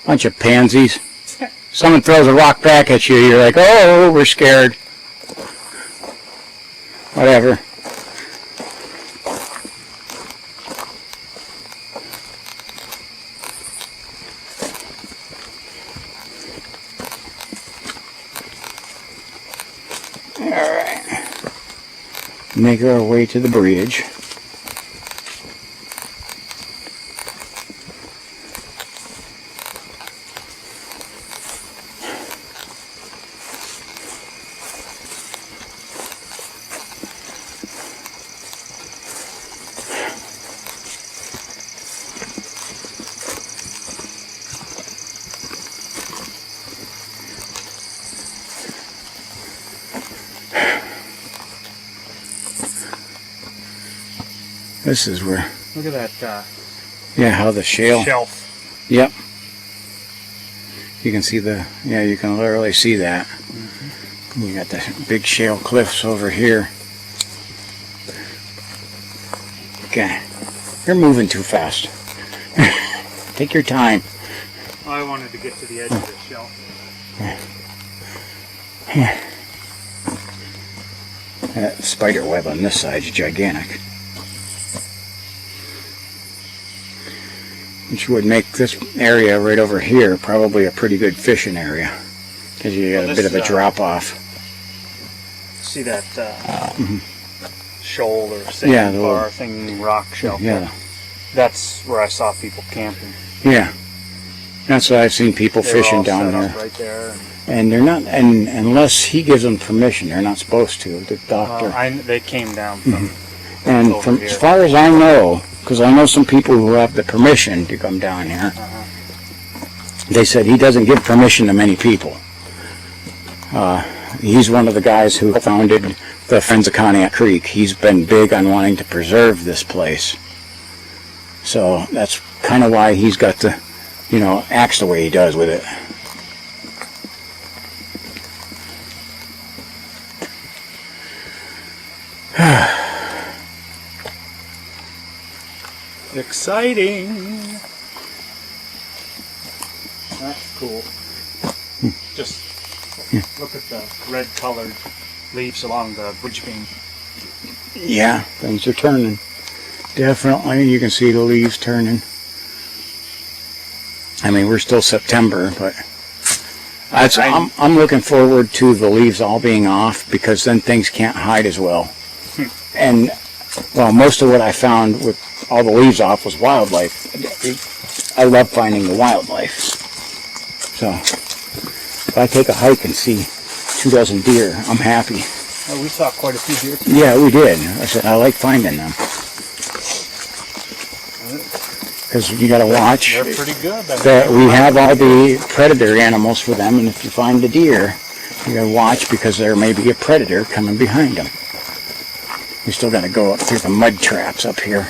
Bunch of pansies. Someone throws a rock back at you, you're like, oh, we're scared. Whatever. Make our way to the bridge. This is where, Look at that yeah, how the shale. shelf. Yep. You can see the, yeah, you can literally see that. Mm-hmm. You got the big shale cliffs over here. Okay. You're moving too fast. Take your time. I wanted to get to the edge of the shelf. That spider web on this side is gigantic. Which would make this area right over here probably a pretty good fishing area. Because you got a bit of a drop off. See that Mm-hmm. shoal or sandbar little thing, rock shelf? Yeah. That's where I saw people camping. Yeah. That's why I've seen people They were fishing all down set there. up right there. And they're not, and unless he gives them permission, they're not supposed to, the doctor. They came down from And over from here. as far as I know, because I know some people who have the permission to come down here, they said he doesn't give permission to many people. He's one of the guys who founded the Friends of Conneaut Creek. He's been big on wanting to preserve this place. So that's kind of why he's got the you know, acts the way he does with it. Exciting. That's cool. Just look at the red colored leaves along the bridge beam. Yeah, things are turning. Definitely, you can see the leaves turning. I mean, we're still September, but I'm looking forward to the leaves all being off, because then things can't hide as well. And, well, most of what I found with all the leaves off was wildlife. I love finding the wildlife. So, if I take a hike and see 2 dozen deer, I'm happy. Oh, we saw quite a few deer too. Yeah, we did. I said, I like finding them. Because you got to watch They're pretty good. that we have all the predator animals for them, and if you find a deer, you got to watch, because there may be a predator coming behind them. We still got to go up through the mud traps up here.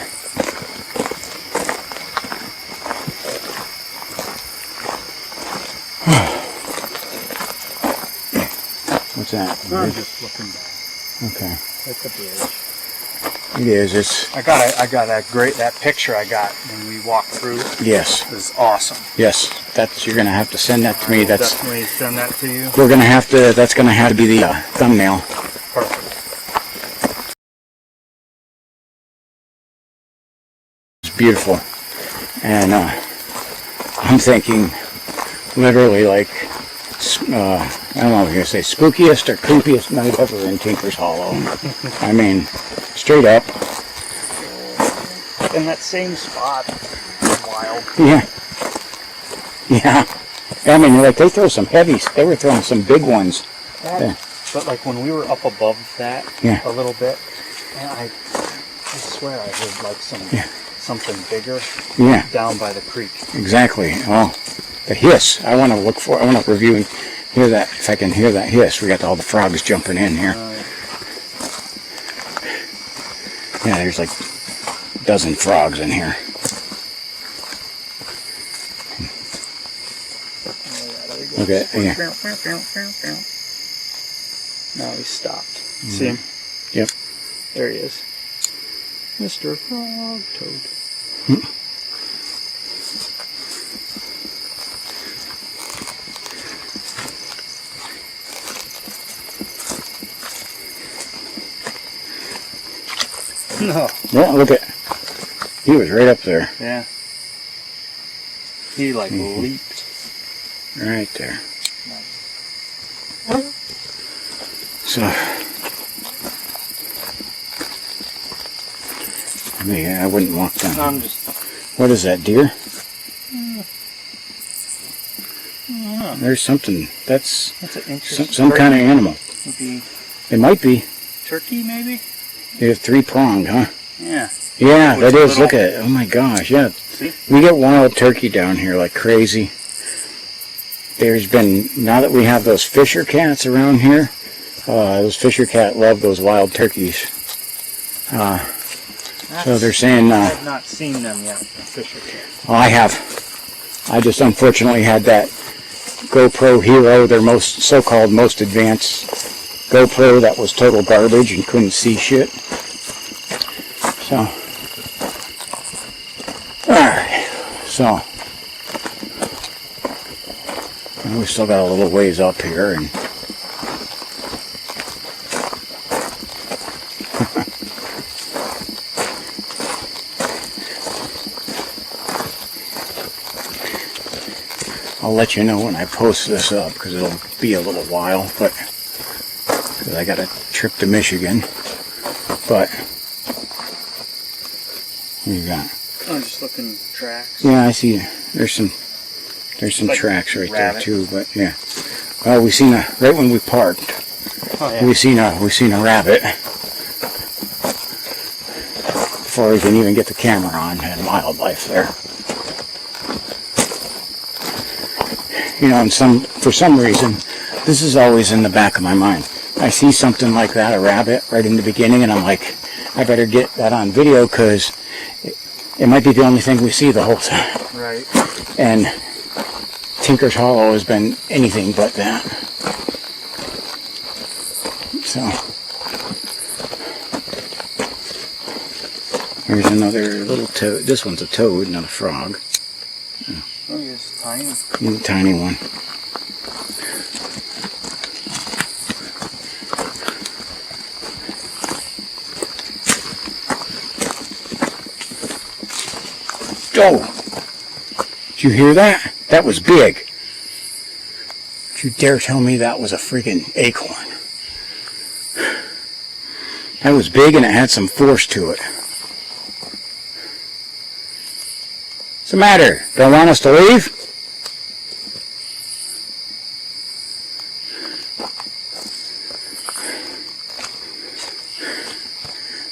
What's that? I'm just looking back. Okay. At the bridge. It is. It's I got that picture I got when we walked through. yes, It was awesome. yes. That's you're gonna have to send that to me. I'll That's definitely send that to you. we're gonna have to. That's gonna have to be the thumbnail. Perfect. It's beautiful, and I'm thinking literally like I don't know if you're gonna say spookiest or creepiest night ever in Tinker's Hollow. I mean, straight up. In that same spot. Wild. Yeah. Yeah. I mean, like, they throw some heavies. They were throwing some big ones. Yeah. But like when we were up above that Yeah. a little bit, and I swear I heard like something bigger Yeah, down by the creek. exactly. Oh, the hiss. I want to review and hear that, if I can hear that hiss. We got all the frogs jumping in here. Yeah, there's like a dozen frogs in here. Okay, yeah. Now he stopped. See him? Yep. There he is. Mr. Frog Toad. No. Yeah, look at. He was right up there. Yeah. He like leaped. Right there. So, I mean, I wouldn't walk down. I'm just. What is that, deer? There's something. That's That's an interesting. some kind of animal. Maybe It might be. turkey, maybe. They're three-pronged, huh? Yeah. Yeah, With that a is. little- Look at it. Oh my gosh, yeah. See? We get wild turkey down here like crazy. There's been, now that we have those Fisher cats around here, those Fisher cat love those wild turkeys. So they're saying, I have not seen them yet. The Fisher cat. oh, I have. I just unfortunately had that GoPro Hero, their most so-called most advanced GoPro that was total garbage and couldn't see shit. So, alright, so, and we still got a little ways up here, and I'll let you know when I post this up, because it'll be a little while, but because I got a trip to Michigan. But what you got? I'm just looking tracks. Yeah, I see. There's some Like tracks right rabbit. there too. But yeah, well, we seen a right when we parked. Oh, yeah. We seen a rabbit before we can even get the camera on. Had wildlife there. You know, and for some reason, this is always in the back of my mind. I see something like that, a rabbit, right in the beginning, and I'm like, I better get that on video, because it might be the only thing we see the whole time. Right. And Tinker's Hollow has been anything but that. So here's another little toad. This one's a toad, not a frog. Oh, it's tiny. A tiny one. Oh! Did you hear that? That was big. Don't you dare tell me that was a freaking acorn. That was big and it had some force to it. What's the matter? Don't want us to leave?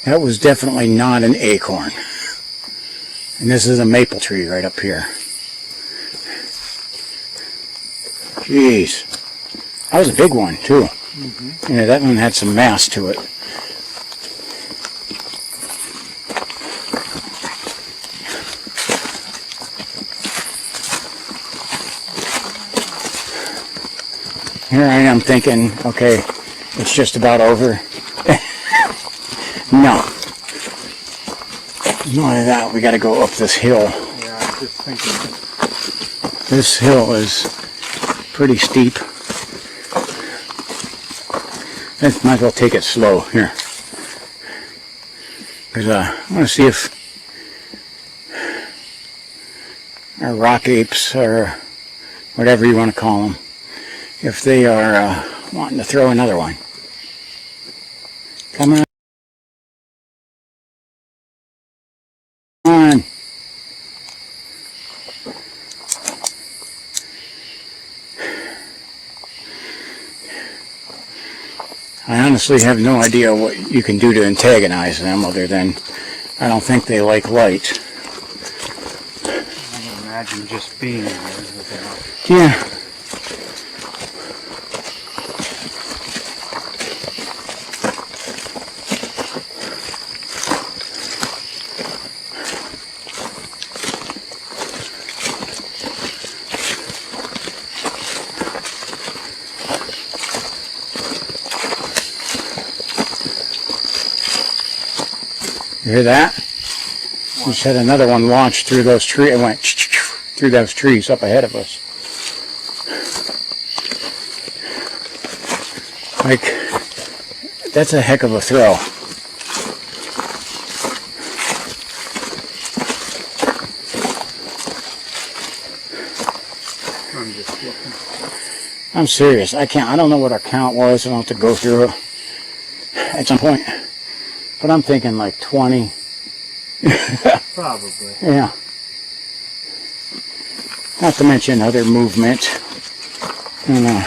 That was definitely not an acorn. And this is a maple tree right up here. Jeez. That was a big one, too. Mm-hmm. Yeah, that one had some mass to it. Here I am thinking, okay, it's just about over. No. Not only that, we got to go up this hill. Yeah, I was just thinking. This hill is pretty steep. Might as well take it slow here. Because I want to see if our rock apes, or whatever you want to call them, if they are wanting to throw another one. Come on. I honestly have no idea what you can do to antagonize them other than I don't think they like light. I can imagine just being there. Yeah. You hear that? Just had another one launch through those trees. It went through those trees up ahead of us. Like, that's a heck of a throw. I'm just looking. I'm serious. I don't know what our count was. I don't have to go through it at some point. But I'm thinking like 20. Probably. Yeah. Not to mention other movement. And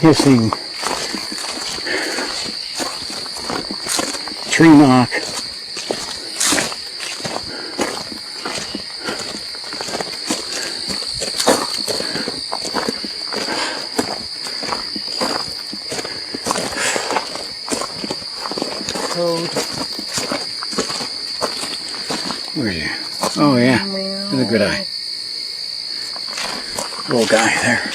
hissing. Tree knock. Where is he? Oh yeah, with a good eye. Little guy there.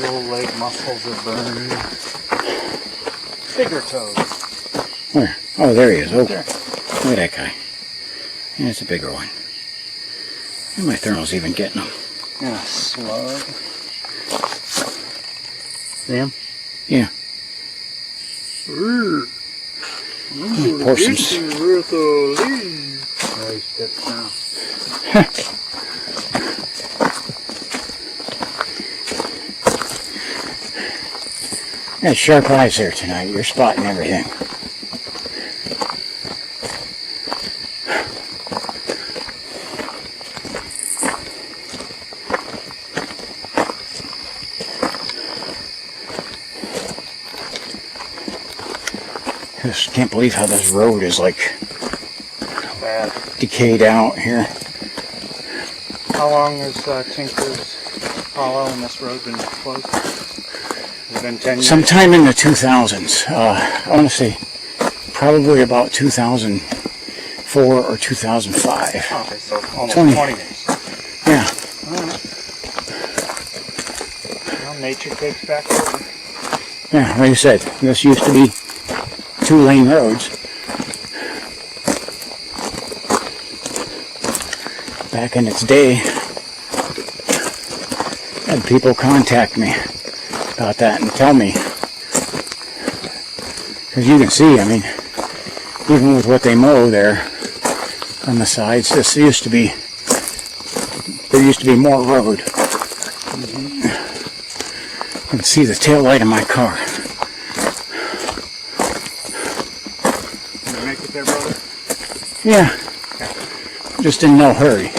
Little leg muscles are burned. Bigger toes. Where? Oh, there he is. Oh, There. look at that guy. Yeah, it's a bigger one. And my thermal's even getting him. Yeah, slug. See him? Yeah. Pour some. Oh, he's pissed now. Got sharp eyes there tonight. You're spotting everything. I just can't believe how this road is like Bad. decayed out here. How long has Tinker's Hollow and this road been closed? It's been 10 years. Sometime in the 2000s. I want to say probably about 2004 or 2005. Okay, so almost 20. 20 years. Yeah. Well, nature takes back over. Yeah, like I said, this used to be 2-lane roads. Back in its day, had people contact me about that and tell me. Because you can see, I mean, even with what they mow there on the sides, there used to be more road. You can see the tail light of my car. Can you make it there, brother? Yeah, just in no hurry.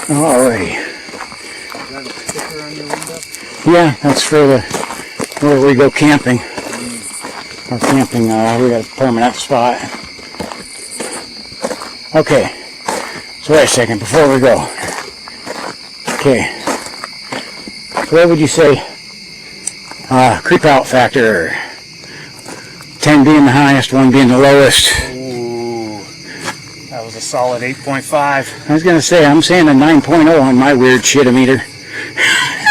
Alrighty. Is that a sticker on your window? Yeah, that's for where we go camping. Or camping, we got a permanent spot. Okay, so wait a second before we go. Okay, so what would you say creep out factor? 10 being the highest, 1 being the lowest. Ooh, that was a solid 8.5. I was going to say, I'm saying a 9.0 on my weird shitometer.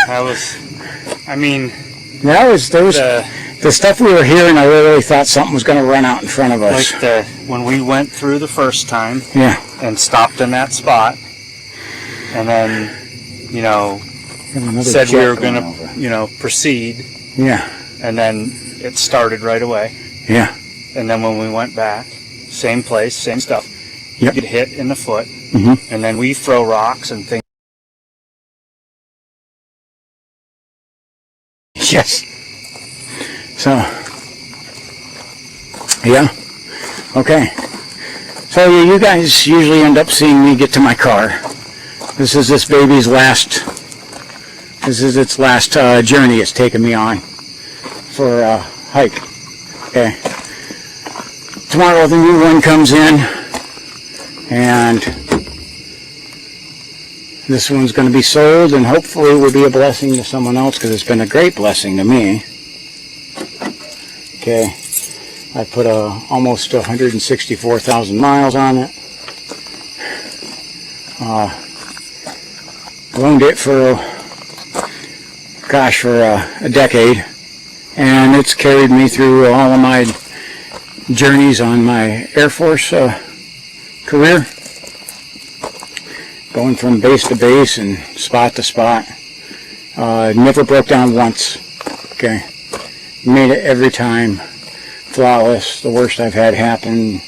That was, I mean, There was the stuff we were hearing, I really thought something was going to run out in front of us. like when we went through the first time Yeah. and stopped in that spot, and then, you know, Another said we jet were going over. to, you know, proceed, Yeah, and then it started right away. yeah. And then when we went back, same place, same stuff. Yep. You get hit in the foot, Mhm. and then we throw rocks and things. Yes. So, yeah. Okay. So you guys usually end up seeing me get to my car. This is this baby's last. This is its last journey it's taken me on for a hike. Okay. Tomorrow the new one comes in, and this one's going to be sold, and hopefully will be a blessing to someone else, because it's been a great blessing to me. Okay, I put almost 164,000 miles on it. Owned it for, gosh, for a decade, and it's carried me through all of my journeys on my Air Force career, going from base to base and spot to spot. Never broke down once. Okay, made it every time, flawless. The worst I've had happen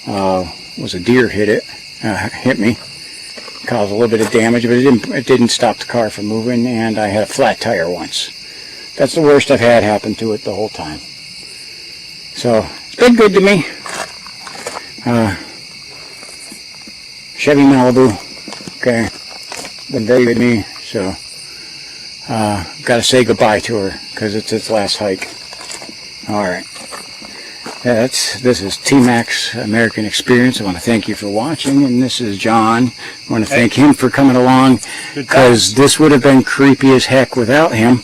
was a deer hit me, caused a little bit of damage, but it didn't stop the car from moving, and I had a flat tire once. That's the worst I've had happen to it the whole time. So it's been good to me. Chevy Malibu, okay, been very good to me. So got to say goodbye to her because it's its last hike. All right. Yeah, this is T-Max American Experience. I want to thank you for watching, and this is John. I want to thank him for coming along, because this would have been creepy as heck without him.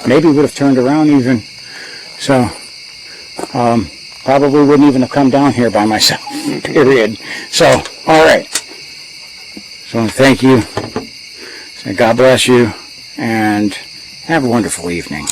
Maybe would have turned around even. So probably wouldn't even have come down here by myself. Period. So all right. So I want to thank you. Say God bless you, and have a wonderful evening.